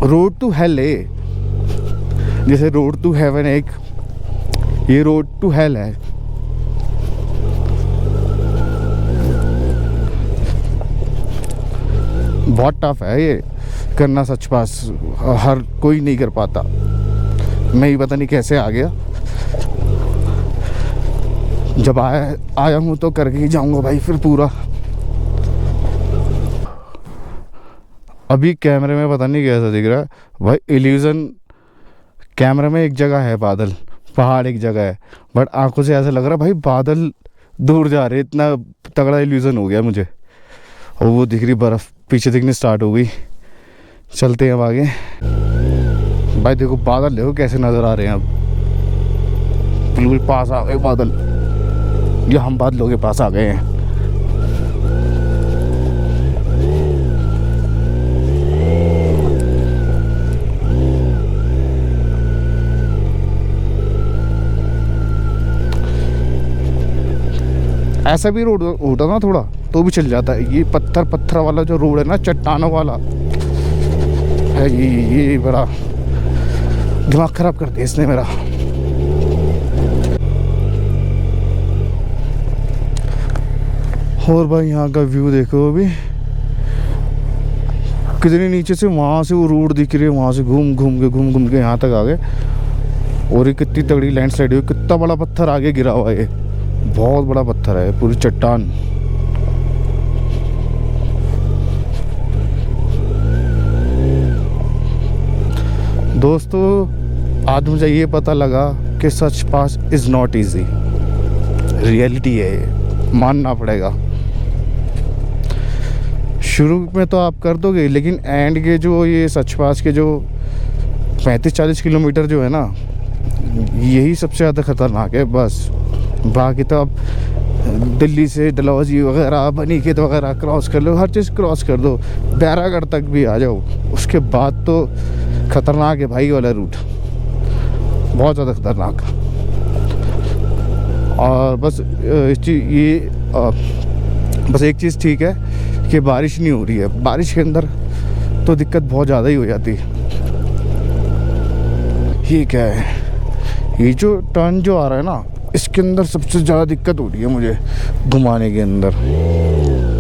रोड टू हेल है, जैसे रोड टू हेवन एक, ये रोड टू हेल है। बहुत टफ है ये करना सच पास, हर कोई नहीं कर पाता। मैं ही पता नहीं कैसे आ गया, जब आया हूँ तो करके ही जाऊंगा भाई फिर पूरा। अभी कैमरे में पता नहीं कैसा दिख रहा है भाई, इल्यूजन कैमरे में एक जगह है बादल, पहाड़ एक जगह है, बट आंखों से ऐसा लग रहा है भाई बादल दूर जा रहे, इतना तगड़ा इल्यूजन हो गया मुझे। और वो दिख रही बर्फ़ पीछे दिखने स्टार्ट हो गई। चलते हैं अब आगे। भाई देखो बादल, देखो कैसे नज़र आ रहे हैं अब, बिल्कुल पास आ गए बादल, ये हम बादलों के पास आ गए हैं। ऐसा भी रोड होता ना थोड़ा तो भी चल जाता है। ये पत्थर वाला जो रोड है ना, चट्टानों वाला है, ये बड़ा दिमाग ख़राब कर दिया इसने मेरा। और भाई यहाँ का व्यू देखो, अभी कितनी नीचे से, वहाँ से वो रोड दिख रही है, वहाँ से घूम के यहाँ तक आ गए। और ये कितनी तगड़ी लैंडस्लाइड हुई, कितना बड़ा पत्थर आगे गिरा हुआ है, ये बहुत बड़ा पत्थर है, पूरी चट्टान। दोस्तों आज मुझे ये पता लगा कि सच पास इज़ नॉट ईजी, रियलिटी है ये, मानना पड़ेगा। शुरू में तो आप कर दोगे, लेकिन एंड के जो ये सच पास के जो 35-40 किलोमीटर जो है ना, यही सबसे ज़्यादा ख़तरनाक है बस। बाकी तो आप दिल्ली से डलहौजी वगैरह, बनीखेत वगैरह क्रॉस कर लो, हर चीज़ क्रॉस कर दो, बैरागढ़ तक भी आ जाओ, उसके बाद तो ख़तरनाक है भाई वाला रूट, बहुत ज़्यादा ख़तरनाक। और बस बस एक चीज़ ठीक है कि बारिश नहीं हो रही है, बारिश के अंदर तो दिक्कत बहुत ज़्यादा ही हो जाती है। ये क्या है, ये जो टर्न जो आ रहा है ना, इसके अंदर सबसे ज़्यादा दिक्कत हो रही है मुझे घुमाने के अंदर।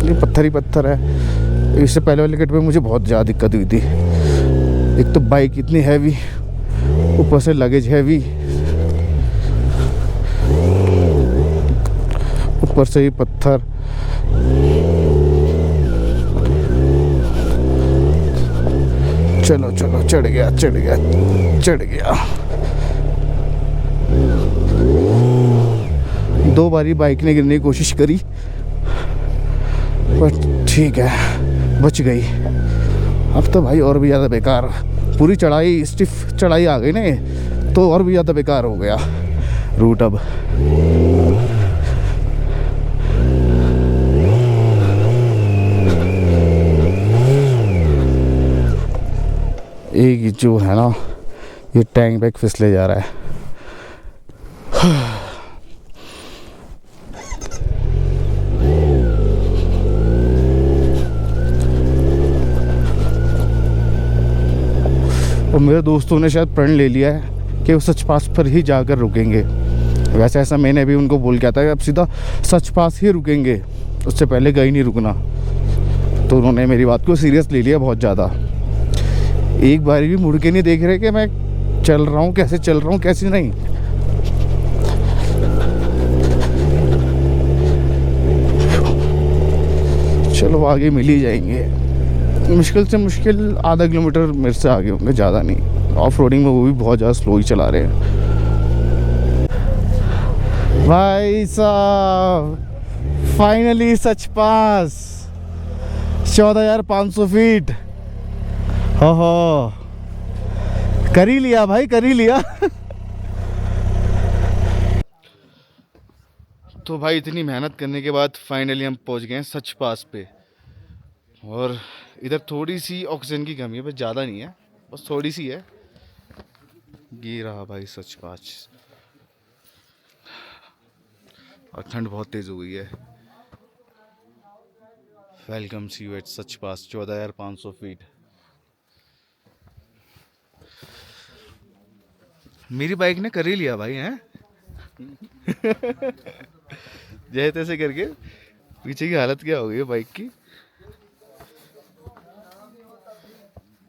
ये पत्थर ही पत्थर है, इससे पहले वाले कट पे मुझे बहुत ज़्यादा दिक्कत हुई थी। एक तो बाइक इतनी हैवी, ऊपर से लगेज हैवी, ऊपर से ही पत्थर। चलो चलो, चढ़ गया चढ़ गया चढ़ गया। 2 बारी बाइक ने गिरने की कोशिश करी, पर ठीक है, बच गई। अब तो भाई और भी ज़्यादा बेकार, पूरी चढ़ाई स्टिफ चढ़ाई आ गई ना, तो और भी ज़्यादा बेकार हो गया रूट अब। एक जो है ना, ये टैंक बैग फिसले जा रहा है। और मेरे दोस्तों ने शायद प्रण ले लिया है कि वो सच पास पर ही जाकर रुकेंगे। वैसे ऐसा मैंने भी उनको बोल के आता है, अब सीधा सच पास ही रुकेंगे, उससे पहले कहीं नहीं रुकना। तो उन्होंने मेरी बात को सीरियस ले लिया बहुत ज़्यादा। एक बार भी मुड़ के नहीं देख रहे कि मैं चल रहा हूँ, कैसे चल रहा हूँ कैसे नहीं। चलो आगे मिल ही जाएंगे, मुश्किल से मुश्किल आधा किलोमीटर मेरे से आगे होंगे, ज़्यादा नहीं। ऑफ रोडिंग में वो भी बहुत ज़्यादा स्लो ही चला रहे हैं भाई साहब। फाइनली सच पास 14,500 फीट। हो कर ही लिया भाई, कर ही लिया। तो भाई इतनी मेहनत करने के बाद फाइनली हम पहुंच गए हैं सच पास पे। और इधर थोड़ी सी ऑक्सीजन की कमी है, बस ज़्यादा नहीं है, बस थोड़ी सी है। ये रहा भाई सच पास, और ठंड बहुत तेज़ हो गई है। Welcome see you at such pass 14,500 feet. मेरी बाइक ने कर ही लिया भाई, हैं। जैसे तैसे करके पीछे की हालत क्या हो गई है बाइक की।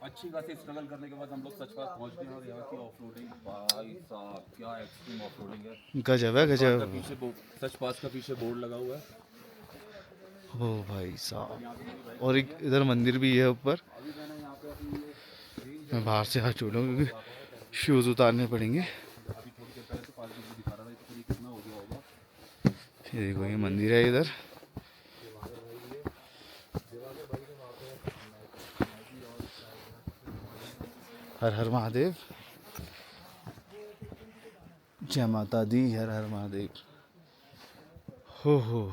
अच्छी खासी स्ट्रगल करने के बाद हम लोग सच पास पहुंच गए और यहाँ की ऑफ रोडिंग भाई साहब क्या एक्सट्रीम ऑफ रोडिंग है। गजब है गजब। पीछे सच पास का पीछे बोर्ड लगा हुआ है। ओ भाई साहब, और एक इधर मंदिर भी है ऊपर। मैं बाहर से हाथ छोड़ूँ क्योंकि शूज़ उतारने पड़ेंगे। ये देखो, ये मंदिर है इधर। हर हर महादेव, जय माता दी, हर हर महादेव। हो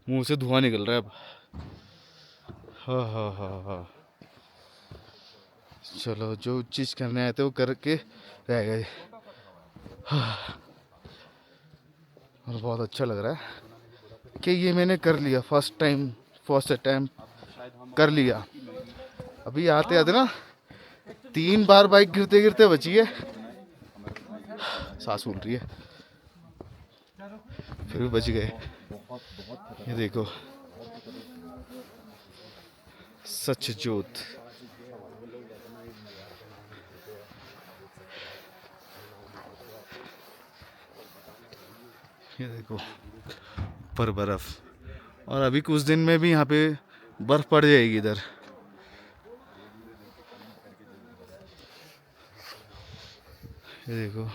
मुंह से धुआं निकल रहा है अब। हाँ। चलो, जो चीज़ करने आए थे वो करके रह गए। हाँ। और बहुत अच्छा लग रहा है कि ये मैंने कर लिया, फर्स्ट टाइम कर लिया। अभी आते आते ना 3 बार बाइक गिरते गिरते बची है, सांस फूल रही है, फिर भी बच गए। ये देखो, सच जोत। ये देखो पर बर्फ, और अभी कुछ दिन में भी यहाँ पे बर्फ पड़ जाएगी इधर। ये देखो,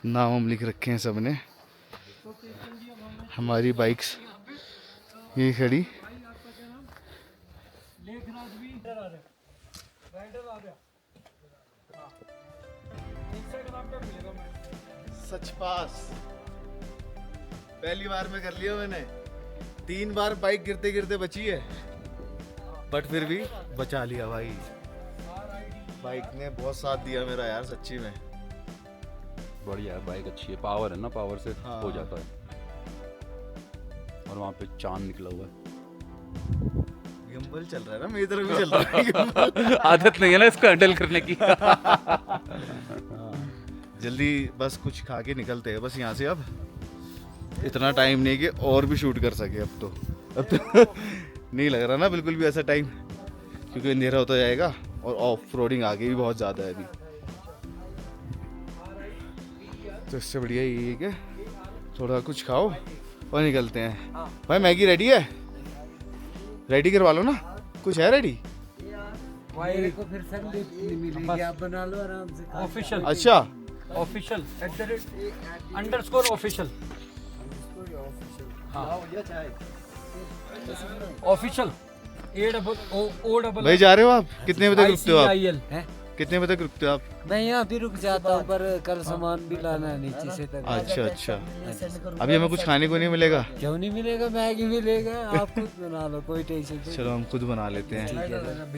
नाम हम लिख रखे हैं सबने। हमारी बाइक्स ये खड़ी। सच पास पहली बार में कर लिया मैंने। 3 बार बाइक गिरते गिरते बची है, बट फिर भी बचा लिया भाई। बाइक ने बहुत साथ दिया मेरा यार, सच्ची में। बढ़िया है, बाइक अच्छी है, पावर है ना, पावर से हाँ। हो जाता है। और वहाँ पे चांद निकला हुआ है। गिम्बल चल रहा है ना, मेरी तरफ भी चल रहा है गिम्बल। आदत नहीं है ना इसको हैंडल करने की। जल्दी बस कुछ खा के निकलते हैं बस यहाँ से अब। इतना टाइम नहीं कि और भी शूट कर सके अब तो नहीं लग रहा ना बिल्कुल भी ऐसा टाइम, क्योंकि अंधेरा होता जाएगा और ऑफ रोडिंग आगे भी बहुत ज़्यादा है अभी। तो इससे बढ़िया यही है कि थोड़ा कुछ खाओ और निकलते हैं। भाई मैगी रेडी है? रेडी करवा लो ना, कुछ है रेडी? को फिर सर्विस मिलेगी, आप बना लो आराम से। ऑफिशियल, अच्छा ऑफिशियल @_ ऑफिशियल। ऑफिशियल भाई जा रहे हो आप? कितने बजे तक रुकते हो आप? है। कितने बजे तक रुकते हो आप? मैं यहाँ भी रुक जाता हूँ, पर कल सामान भी लाना है नीचे से तक। अच्छा अच्छा, अभी हमें कुछ खाने को नहीं मिलेगा? क्यों नहीं मिलेगा, मैगी मिलेगा, आप खुद बना लो, कोई टेंशन नहीं। चलो हम खुद बना लेते हैं,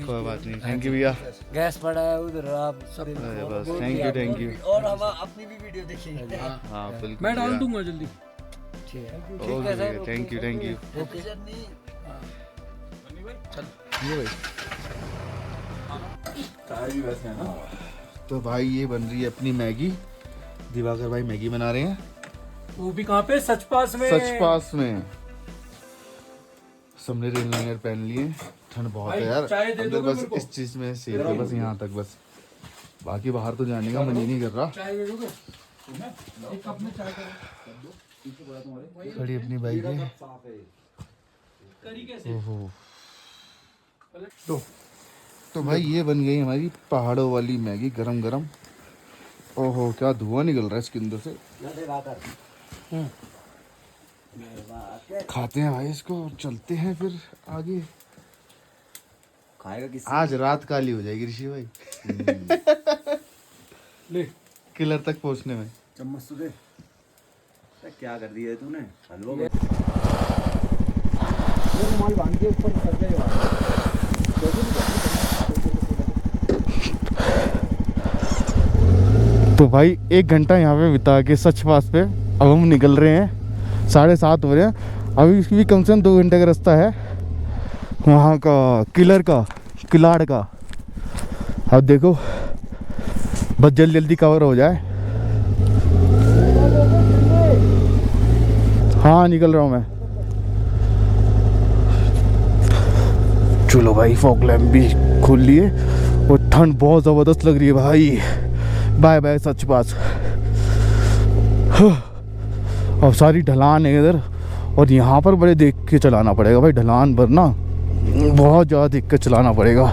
कोई बात नहीं। थैंक यू भैया। गैस पड़ा है उधर, आप सब बस थैंक यू। और हम अपनी भी वीडियो देखेंगे। हाँ बिल्कुल, मैं डाल दूंगा जल्दी। ठीक है, थैंक यू थैंक यू। तो भाई ये बन रही है अपनी मैगी, दिवाकर भाई मैगी बना रहे हैं। वो भी कहाँ पे? सच पास में। सच पास में। सबने रेन लाइनर पहन लिए, ठंड बहुत है यार अंदर, बस इस चीज में सेफ है, बस यहाँ तक बस, बाकी बाहर तो जाने का मन ही नहीं कर रहा। खड़ी अपनी बाइक है। ओहो, तो भाई ये बन गई हमारी पहाड़ों वाली मैगी, गरम गरम। ओहो क्या धुआं निकल रहा है इसके अंदर से। खाते हैं भाई इसको, चलते हैं फिर आगे। खाएगा किस? आज रात काली हो जाएगी ऋषि भाई ले किलर तक पहुंचने में। चम्मच तो दे। क्या कर दिया है तूने? हलवा बांध के ऊपर कर दे। तो भाई 1 घंटा यहाँ पे बिता के सच पास पे अब हम निकल रहे हैं। 7:30 हो रहे हैं, अभी भी कम से कम 2 घंटे का रास्ता है वहाँ का, किलाड़ का। अब देखो बस जल्दी जल्दी कवर हो जाए। हाँ निकल रहा हूँ मैं। चलो भाई, फॉग लैम्प भी खोल लिए और ठंड बहुत ज़बरदस्त लग रही है भाई। बाय बाय सच पास। अब सारी ढलान है इधर, और यहाँ पर बड़े देख के चलाना पड़ेगा भाई, ढलान पर ना बहुत ज़्यादा देख के चलाना पड़ेगा।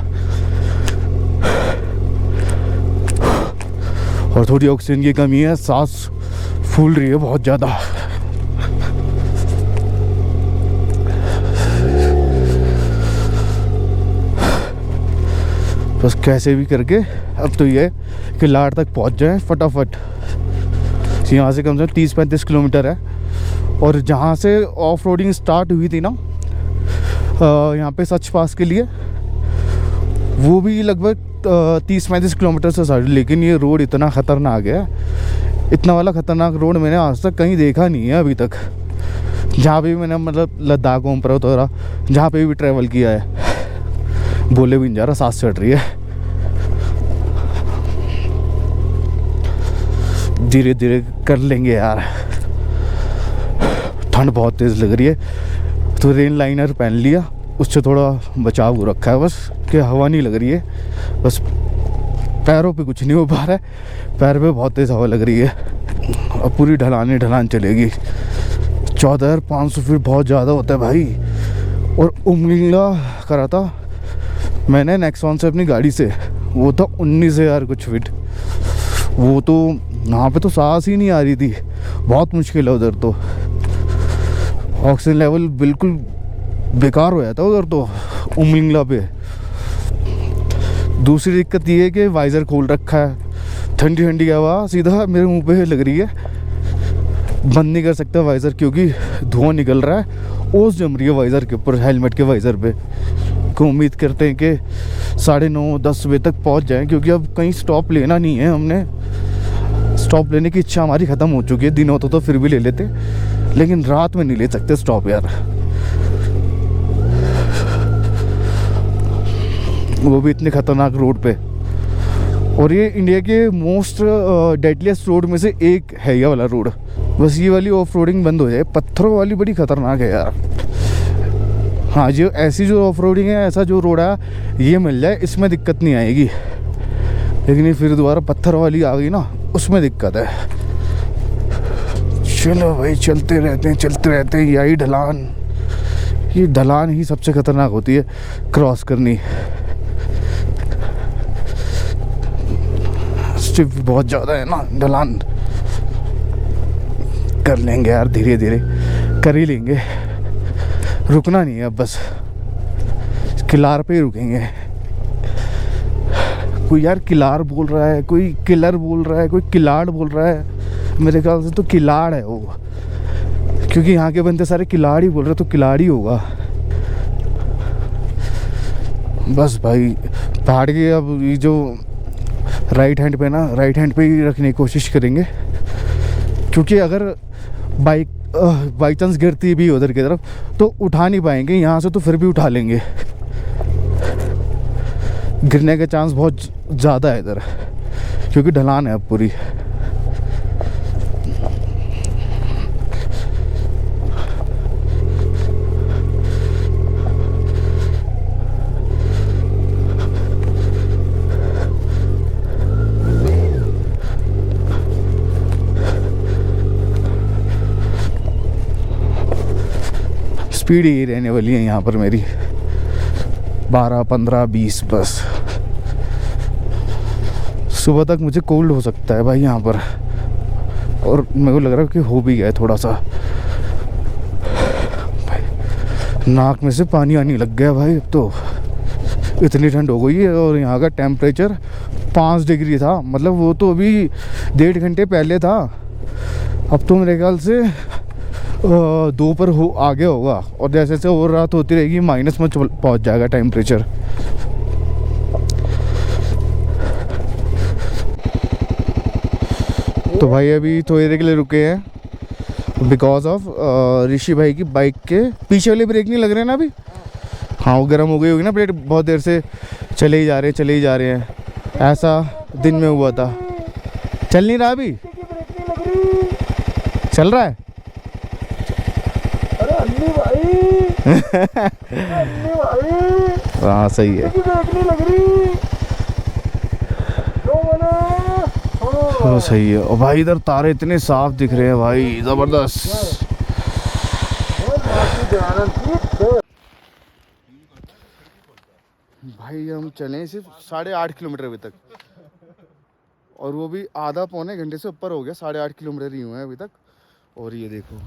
और थोड़ी ऑक्सीजन की कमी है, सांस फूल रही है बहुत ज़्यादा। बस कैसे भी करके अब तो ये कि लाड़ तक पहुंच जाए फटाफट। यहाँ से कम से कम 30-35 किलोमीटर है, और जहाँ से ऑफ रोडिंग स्टार्ट हुई थी ना यहाँ पे सच पास के लिए, वो भी लगभग 30-35 किलोमीटर से स्टार्ट। लेकिन ये रोड इतना ख़तरनाक है, इतना वाला ख़तरनाक रोड मैंने आज तक कहीं देखा नहीं है अभी तक। जहाँ पे भी मैंने मतलब लद्दाख ओम पर्वत वगैरह जहाँ पे भी ट्रैवल किया है, बोले भी नहीं जा रहा, सांस चढ़ रही है। धीरे धीरे कर लेंगे यार, ठंड बहुत तेज़ लग रही है। तो रेन लाइनर पहन लिया, उससे थोड़ा बचाव हो रखा है बस, कि हवा नहीं लग रही है। बस पैरों पे कुछ नहीं हो पा रहा है, पैर पे बहुत तेज़ हवा लग रही है। अब पूरी ढलान चलेगी। 14,500 फीट बहुत ज़्यादा होता है भाई। और उमलिंगला करा था मैंने नेक्सॉन से अपनी गाड़ी से, वो था 19,000 कुछ फीट। वो तो यहाँ पे तो सांस ही नहीं आ रही थी, बहुत मुश्किल है उधर तो। ऑक्सीजन लेवल बिल्कुल बेकार हो जाता है उधर तो उमलिंगला पे। दूसरी दिक्कत ये है कि वाइज़र खोल रखा है, ठंडी ठंडी हवा सीधा मेरे मुंह पे लग रही है। बंद नहीं कर सकता वाइज़र, क्योंकि धुआं निकल रहा है, ओस जम रही है वाइज़र के ऊपर, हेलमेट के वाइज़र पे। को उम्मीद करते हैं कि 9:30-10 बजे तक पहुंच जाएं, क्योंकि अब कहीं स्टॉप लेना नहीं है। हमने स्टॉप लेने की इच्छा हमारी ख़त्म हो चुकी है। दिन होता तो फिर भी ले लेते, लेकिन रात में नहीं ले सकते स्टॉप यार, वो भी इतने ख़तरनाक रोड पे। और ये इंडिया के मोस्ट डेडलीस्ट रोड में से एक है ये वाला रोड। बस ये वाली ऑफ रोडिंग बंद हो जाए। पत्थरों वाली बड़ी खतरनाक है यार। हाँ, जो ऐसी जो ऑफ रोडिंग है, ऐसा जो रोड है ये मिल जाए, इसमें दिक्कत नहीं आएगी। लेकिन ये फिर दोबारा पत्थर वाली आ गई ना, उसमें दिक्कत है। चलो भाई, चलते रहते हैं। यही ढलान, ये ढलान ही सबसे खतरनाक होती है क्रॉस करनी। स्टिफ बहुत ज़्यादा है ना ढलान। कर लेंगे यार, धीरे धीरे कर ही लेंगे। रुकना नहीं है अब, बस किलार पे ही रुकेंगे। कोई यार किलार बोल रहा है, कोई किलर बोल रहा है, कोई किलाड़ बोल रहा है। मेरे ख्याल से तो किलाड़ है वो, क्योंकि यहाँ के बंदे सारे किलाड़ ही बोल रहे, तो किलाड़ ही होगा। बस भाई पहाड़ के अब ये जो राइट हैंड पे ना, राइट हैंड पे ही रखने की कोशिश करेंगे, क्योंकि अगर बाइक बाई चांस गिरती भी उधर की तरफ तो उठा नहीं पाएंगे। यहाँ से तो फिर भी उठा लेंगे, गिरने का चांस बहुत ज़्यादा है इधर, क्योंकि ढलान है अब पूरी। स्पीड ही रहने वाली है यहाँ पर मेरी 12, 15, 20 बस। सुबह तक मुझे कोल्ड हो सकता है भाई यहाँ पर, और मेरे को लग रहा है कि हो भी गया है थोड़ा सा। भाई नाक में से पानी आने लग गया भाई अब तो, इतनी ठंड हो गई है। और यहाँ का टेम्परेचर 5 डिग्री था, मतलब वो तो अभी 1.5 घंटे पहले था। अब तो मेरे ख्याल से 2 पर हो आगे होगा, और जैसे जैसे और रात होती रहेगी माइनस में पहुंच जाएगा टेम्परेचर। तो भाई अभी थोड़ी देर के लिए रुके हैं बिकॉज ऑफ ऋषि भाई की बाइक के पीछे वाले ब्रेक नहीं लग रहे हैं ना अभी। हाँ, वो गर्म हो गई होगी ना प्लेट, बहुत देर से चले ही जा रहे हैं। ऐसा दिन में हुआ था। चल नहीं रहा अभी, चल रहा है। हाँ सही है, तो सही है। और भाई इधर तारे इतने साफ दिख रहे हैं भाई, जबरदस्त। भाई हम चले सिर्फ 8.5 किलोमीटर अभी तक, और वो भी आधा पौने घंटे से ऊपर हो गया। 8.5 किलोमीटर ही हुए हैं अभी तक। और ये देखो,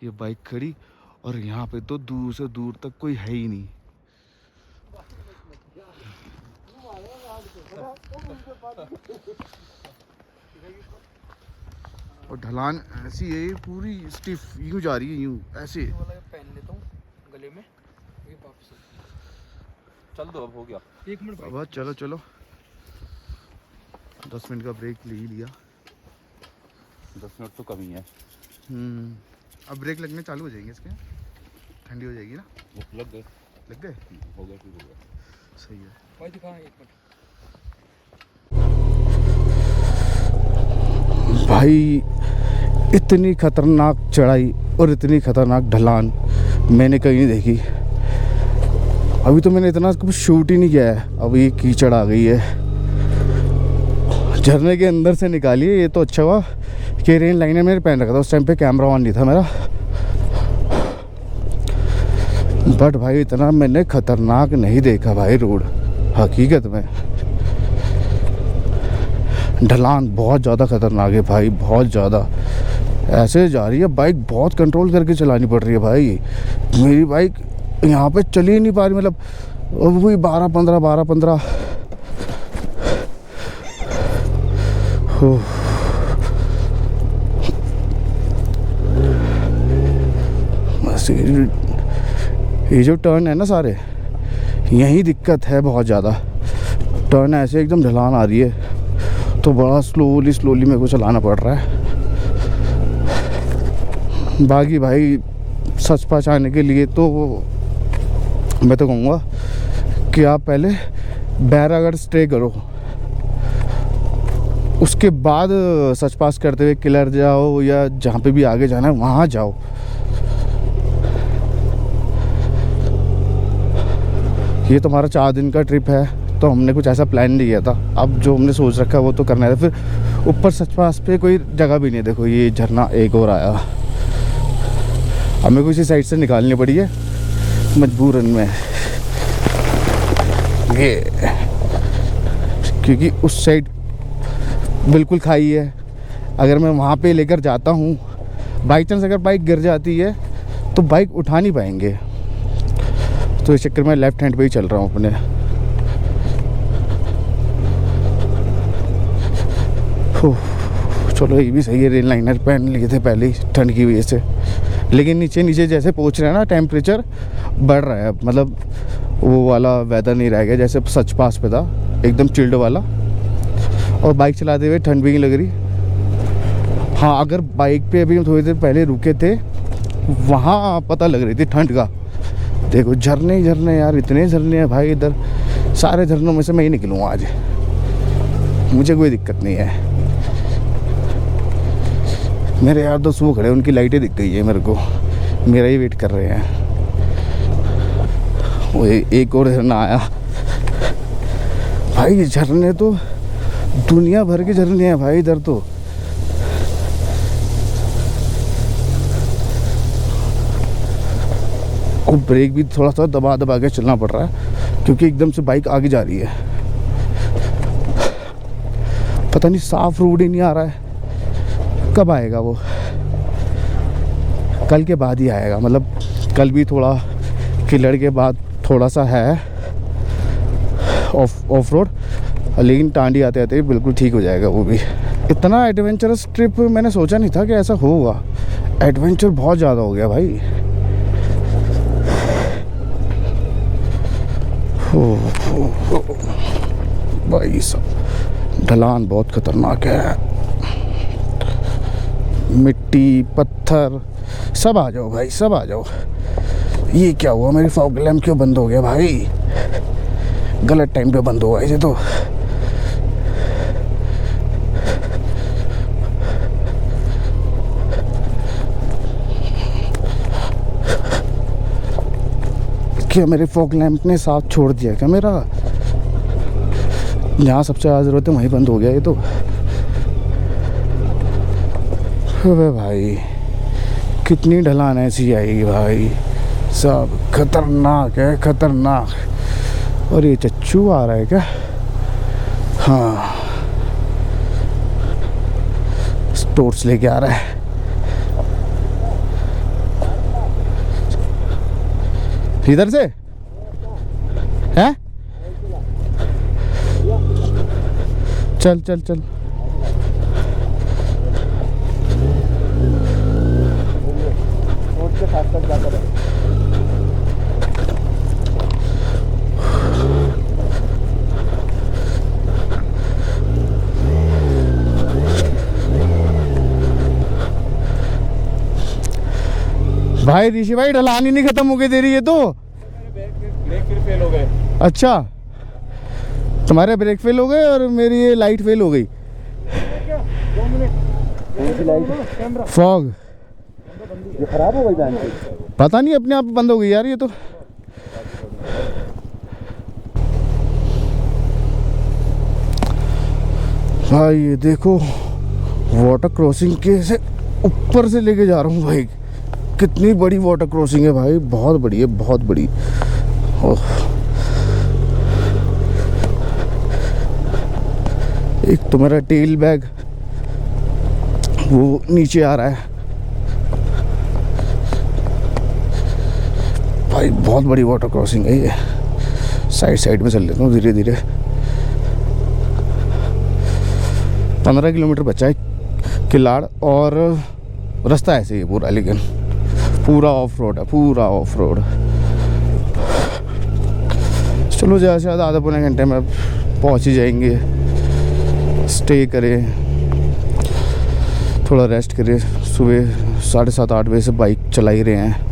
ये बाइक खड़ी, और यहाँ पे तो दूर से दूर तक कोई है ही नहीं। और ढलान ऐसी है पूरी स्टिफ, यूं जा रही है, यूं ऐसे। पहन लेता हूँ गले में, ये वापस चल दो, अब हो गया। 1 मिनट अब चलो 10 मिनट का ब्रेक ले ही लिया। 10 मिनट तो कम ही है। अब ब्रेक लगने चालू हो जाएंगे इसके, ठंडी हो जाएगी ना। वो लग गए हो गया ठीक हो गया। सही है भाई दिखा 1 मिनट। भाई इतनी खतरनाक चढ़ाई और इतनी खतरनाक ढलान मैंने कहीं नहीं देखी। अभी तो मैंने इतना कुछ शूट ही नहीं किया है। अभी कीचड़ आ गई है, झरने के अंदर से निकाली है। ये तो अच्छा हुआ कि रेन लाइनर मैंने पहन रखा था, उस टाइम पे कैमरा ऑन नहीं था मेरा। बट भाई इतना मैंने खतरनाक नहीं देखा भाई रोड, हकीकत में। ढलान बहुत ज़्यादा खतरनाक है भाई, बहुत ज़्यादा। ऐसे जा रही है बाइक, बहुत कंट्रोल करके चलानी पड़ रही है भाई। मेरी बाइक यहाँ पे चली ही नहीं पा रही, मतलब वही 12-15 बस ये जो टर्न है ना सारे, यही दिक्कत है बहुत ज़्यादा। टर्न ऐसे एकदम ढलान आ रही है, तो बड़ा स्लोली मेरे को चलाना पड़ रहा है। बाकी भाई सच पहचानने के लिए तो मैं तो कहूँगा कि आप पहले बैरागढ़ स्टे करो, उसके बाद सच पास करते हुए किलर जाओ या जहाँ पे भी आगे जाना है वहाँ जाओ। ये तो हमारा 4 दिन का ट्रिप है, तो हमने कुछ ऐसा प्लान नहीं किया था। अब जो हमने सोच रखा है वो तो करना है। फिर ऊपर सच पास पे कोई जगह भी नहीं। देखो ये झरना एक और आया, हमें को इसी साइड से निकालनी पड़ी है मजबूरन में, ये क्योंकि उस साइड बिल्कुल खाई है। अगर मैं वहाँ पे लेकर जाता हूँ, बाई चांस अगर बाइक गिर जाती है तो बाइक उठा नहीं पाएंगे, तो इस चक्कर में लेफ्ट हैंड पे ही चल रहा हूँ अपने। चलो ये भी सही है, रेल लाइनर पहन लिए थे पहले ही ठंड की वजह से। लेकिन नीचे नीचे जैसे पहुँच रहे हैं ना, टेम्परेचर बढ़ रहा है, मतलब वो वाला वेदर नहीं रह गया जैसे सच पास पे था, एकदम चिल्ड वाला। और बाइक चलाते हुए ठंड भी नहीं लग रही। हाँ, अगर बाइक पे अभी हम थोड़ी देर पहले रुके थे, वहाँ पता लग रही थी ठंड का। देखो झरने ही झरने यार, इतने झरने हैं भाई इधर। सारे झरनों में से मैं ही निकलूँगा आज, मुझे कोई दिक्कत नहीं है। मेरे यार दोस्त वो खड़े, उनकी लाइटें दिख गई है मेरे को, मेरा ही वेट कर रहे हैं। वो एक और झरना आया भाई। ये झरने तो दुनिया भर के झरने हैं भाई इधर तो। और ब्रेक भी थोड़ा सा दबा दबा के चलना पड़ रहा है, क्योंकि एकदम से बाइक आगे जा रही है। पता नहीं साफ रोड ही नहीं आ रहा है, कब आएगा वो? कल के बाद ही आएगा। मतलब कल भी थोड़ा किलड़ के बाद थोड़ा सा है ऑफ रोड, लेकिन टांडी आते आते बिल्कुल ठीक हो जाएगा वो भी। इतना एडवेंचरस ट्रिप मैंने सोचा नहीं था कि ऐसा होगा। एडवेंचर बहुत ज़्यादा हो गया भाई। भाई साहब ढलान बहुत खतरनाक है, मिट्टी पत्थर सब आ जाओ भाई, सब आ जाओ। ये क्या हुआ, मेरी फॉग लैम्प क्यों बंद हो गया भाई? गलत टाइम पे बंद हुआ इसे तो। क्या मेरे फॉग लैम्प ने साथ छोड़ दिया क्या मेरा? जहाँ सबसे ज़्यादा ज़रूरत है वहीं बंद हो गया ये तो। अबे भाई कितनी ढलान ऐसी आएगी भाई, सब खतरनाक है, खतरनाक। और ये चच्चू आ रहा है क्या? हाँ, टॉर्च लेके आ रहा है। इधर से है? चल चल चल। भाई ऋषि भाई ढलान ही नहीं खत्म हो गई तेरी, ये तो ब्रेक फिर फेल हो गए। अच्छा, तुम्हारे ब्रेक फेल हो गए और मेरी ये लाइट फेल हो गई। फॉग ये खराब हो गई, पता नहीं अपने आप बंद हो गई यार ये तो। भाई ये देखो वाटर क्रॉसिंग के से ऊपर से लेके जा रहा हूँ भाई। कितनी बड़ी वाटर क्रॉसिंग है भाई, बहुत बड़ी है, बहुत बड़ी। ओह, एक तो मेरा टेल बैग वो नीचे आ रहा है भाई। बहुत बड़ी वाटर क्रॉसिंग है ये। साइड साइड में चल लेता हूँ धीरे धीरे। 15 किलोमीटर बचा है किलाड़, और रास्ता ऐसे ही है पूरा, लेकिन पूरा ऑफ रोड है, पूरा ऑफ रोड। चलो ज़्यादा से ज़्यादा आधा पौने घंटे में पहुँच ही जाएंगे। स्टे करें, थोड़ा रेस्ट करें। सुबह 7:30-8 बजे से बाइक चला ही रहे हैं।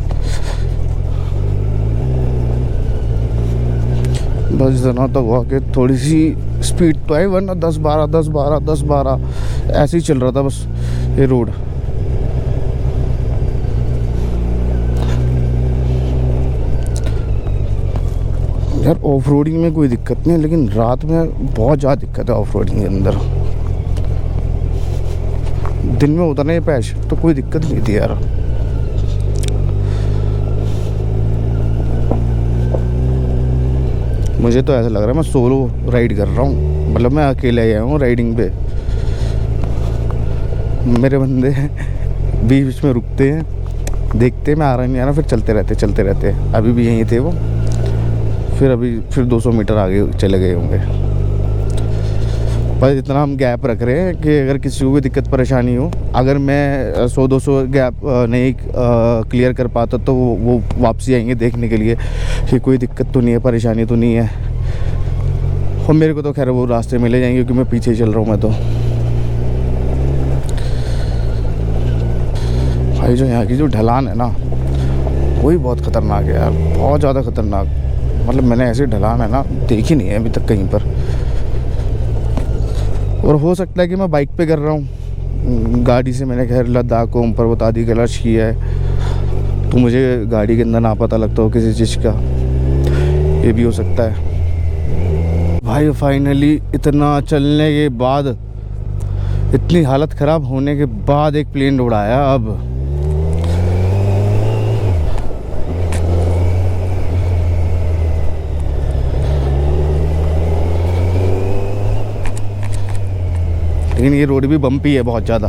बस इतना तक हुआ कि थोड़ी सी स्पीड तो है, वरना 10-12 10-12 10-12 ऐसे ही चल रहा था बस ये रोड। यार ऑफ रोडिंग में कोई दिक्कत नहीं, लेकिन रात में बहुत ज़्यादा दिक्कत है ऑफ रोडिंग के अंदर। दिन में होता नहीं पैश तो कोई दिक्कत नहीं थी यार। मुझे तो ऐसा लग रहा है मैं सोलो राइड कर रहा हूँ, मतलब मैं अकेले आया हूँ राइडिंग पे। मेरे बंदे बीच बीच में रुकते हैं, देखते मैं आ रहा नहीं आ रहा, फिर चलते रहते। अभी भी यहीं थे वो, फिर 200 मीटर आगे चले गए होंगे। बस इतना हम गैप रख रहे हैं कि अगर किसी को भी दिक्कत परेशानी हो, अगर मैं 100-200 गैप नहीं क्लियर कर पाता तो वो वापसी आएंगे देखने के लिए कि कोई दिक्कत तो नहीं है, परेशानी तो नहीं है। और मेरे को तो खैर वो रास्ते मिले जाएंगे क्योंकि मैं पीछे चल रहा हूँ। मैं तो भाई जो यहाँ की जो ढलान है ना वही बहुत ख़तरनाक है यार, बहुत ज़्यादा ख़तरनाक। मतलब मैंने ऐसी ढलान है ना देखी नहीं है अभी तक कहीं पर। और हो सकता है कि मैं बाइक पे कर रहा हूँ, गाड़ी से मैंने खैर लद्दाख को पर्वत आदि कैलाश किया है तो मुझे गाड़ी के अंदर ना पता लगता हो किसी चीज़ का, ये भी हो सकता है। भाई फाइनली इतना चलने के बाद, इतनी हालत ख़राब होने के बाद एक प्लेन उड़ाया। अब लेकिन ये रोड भी बम्पी है बहुत ज़्यादा।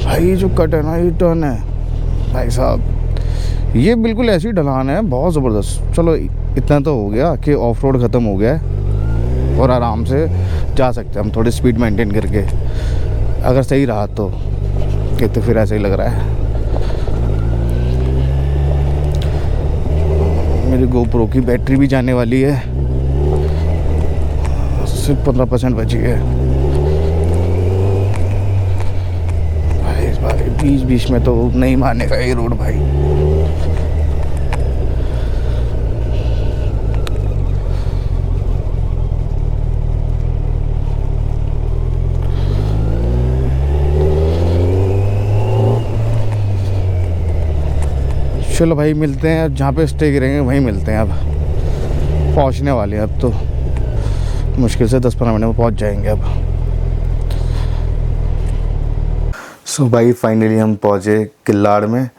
भाई जो कट है ना, ये टर्न है भाई साहब, ये बिल्कुल ऐसी ढलान है बहुत ज़बरदस्त। चलो इतना तो हो गया कि ऑफ रोड ख़त्म हो गया है और आराम से जा सकते हैं हम थोड़ी स्पीड मेंटेन करके, अगर सही रहा तो। ये तो फिर ऐसा ही लग रहा है। मेरी गोप्रो की बैटरी भी जाने वाली है, सिर्फ 15% बची है। भाई बीच बीच में तो नहीं मानेगा ये रोड भाई। चलो भाई मिलते हैं, जहाँ पे स्टे करेंगे वहीं मिलते हैं। अब पहुँचने वाले हैं, अब तो मुश्किल से 10-15 मिनट में पहुंच जाएंगे अब। सो भाई फाइनली हम पहुंचे किल्लाड़ में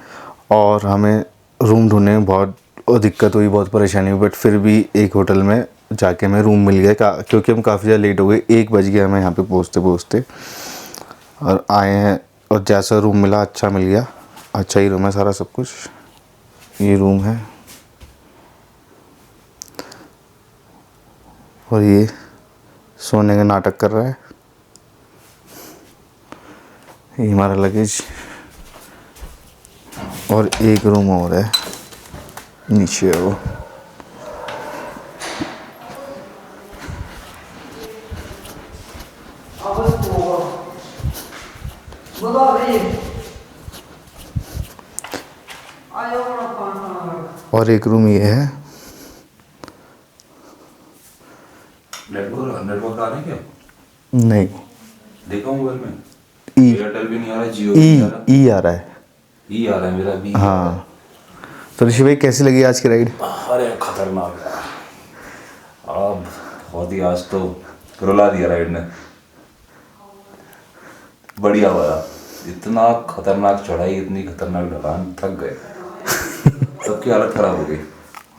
और हमें रूम ढूंढने में बहुत दिक्कत हुई, बहुत परेशानी हुई, बट फिर भी एक होटल में जाके हमें रूम मिल गया क्योंकि हम काफ़ी ज़्यादा लेट हो गए। 1 बज गया हमें यहाँ पे पहुँचते और आए हैं। और जैसा रूम मिला अच्छा मिल गया, अच्छा ही रूम है सारा सब कुछ। ये रूम है और ये सोने का नाटक कर रहा है। ये हमारा लगेज और एक रूम और है नीचे है वो। और एक रूम ये है। नेटवर्क आ रहा है क्या? नहीं देखा मोबाइल में, ई एयरटेल भी नहीं आ रहा, जियो भी नहीं आ रहा। ई आ रहा है। ई आ रहा है मेरा भी। हाँ तो ऋषि भाई कैसी लगी आज की राइड? अरे खतरनाक है अब, बहुत ही आज तो रुला दिया राइड ने। बढ़िया हुआ, इतना खतरनाक चढ़ाई, इतनी खतरनाक ढलान, थक गए सबकी हालत खराब हो गई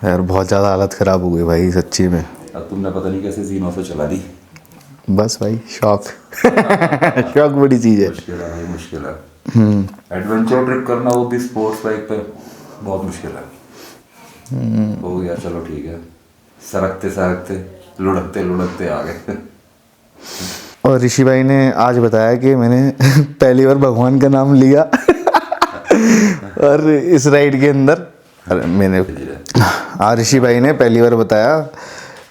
यार, बहुत ज़्यादा हालत ख़राब हो गई भाई सच्ची में। अब तुमने पता नहीं कैसे जीनों से चला दी। बस भाई शौक शौक बड़ी चीज़ है। मुश्किल है भाई, मुश्किल है। एडवेंचर ट्रिप करना, वो भी स्पोर्ट्स बाइक पे, बहुत मुश्किल है। हो गया, चलो ठीक है, सरकते सरकते लुढ़कते लुढ़कते आ गए। और ऋषि भाई ने आज बताया कि मैंने पहली बार भगवान का नाम लिया और इस राइड के अंदर मैंने ऋषि भाई ने पहली बार बताया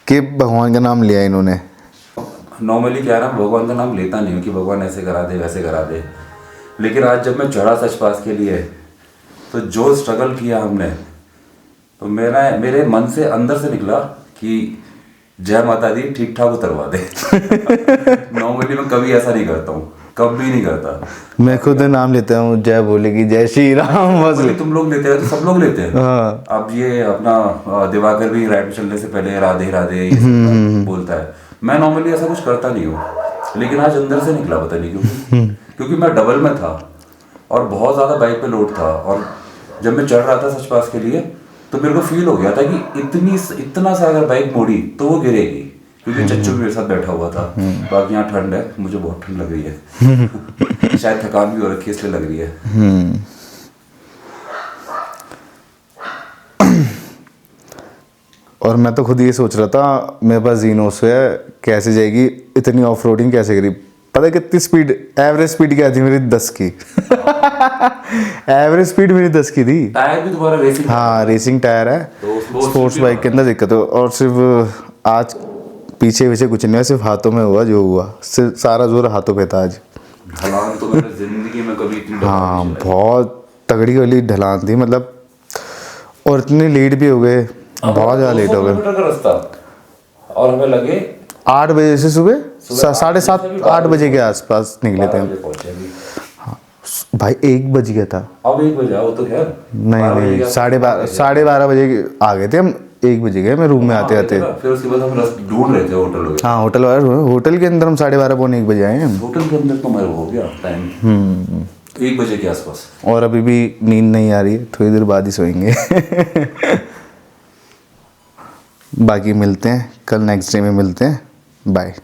कि भगवान का नाम लिया इन्होंने। नॉर्मली क्या है ना, भगवान का नाम लेता नहीं हूँ कि भगवान ऐसे करा दे वैसे करा दे, लेकिन आज जब मैं चढ़ा सच पास के लिए तो जो स्ट्रगल किया हमने, तो मेरे मन से अंदर से निकला कि जय माता दी ठीक ठाक उतरवा दे। नॉर्मली मैं कभी ऐसा नहीं करता हूँ, कभी नहीं करता। मैं खुद नाम लेता हूँ, जय बोलेगी जय श्री राम बस। वही तुम लोग लेते हैं तो सब लोग लेते हैं। हाँ। अब ये अपना दिवाकर भी राइड में चलने से पहले राधे राधे ये सब बोलता है। मैं नॉर्मली ऐसा कुछ करता नहीं हूँ, लेकिन आज अंदर से निकला, पता नहीं क्यों। क्योंकि मैं डबल में था और बहुत ज़्यादा बाइक पे लोड था, और जब मैं चढ़ रहा था सच पास के लिए तो मेरे को फील हो गया था कि इतना सा अगर बाइक मोड़ी तो वो गिरेगी, क्योंकि चच्चू भी मेरे साथ बैठा हुआ था। बाकी यहाँ ठंड है, मुझे बहुत ठंड लग रही है। शायद थकान भी हो रखी है इसलिए लग रही है। और मैं तो खुद ये सोच रहा था, मेरे पास जीनोस है, कैसे जाएगी इतनी ऑफ रोडिंग कैसे करी। पता है कितनी स्पीड, एवरेज स्पीड क्या थी मेरी 10 की। एवरेज स्पीड मेरी 10 की थी। टायर भी तुम्हारा रेसिंग? हाँ रेसिंग टायर है, स्पोर्ट्स बाइक के अंदर दिक्कत हो। और सिर्फ आज पीछे पीछे कुछ नहीं है, सिर्फ हाथों में हुआ जो हुआ, सिर्फ सारा जोर हाथों पे था आज। ढलान तो मैंने जिंदगी में कभी इतनी हाँ बहुत तगड़ी वाली ढलान थी मतलब, और इतने लेट भी हो गए, बहुत ज़्यादा लेट हो गए। 200 किलोमीटर का रास्ता, और हमें लगे 8 बजे से सुबह 7:30 8 बजे के आसपास निकले थे हम। भाई 1 बज गया था। अब 1 बजे आओ तो खैर नहीं 12:30 बजे आ गए थे हम, 1 बजे गए मैं रूम में आते आते। फिर उसके बाद हम ढूंढ रहे थे होटल वगैरह। हाँ होटल के अंदर हम 12:30 पौने 1 बजे आए हैं। होटल के अंदर तो हमारा हो गया टाइम 1 बजे के आसपास। और अभी भी नींद नहीं आ रही है, थोड़ी देर बाद ही सोएंगे। बाकी मिलते हैं कल, नेक्स्ट डे में मिलते हैं। बाय।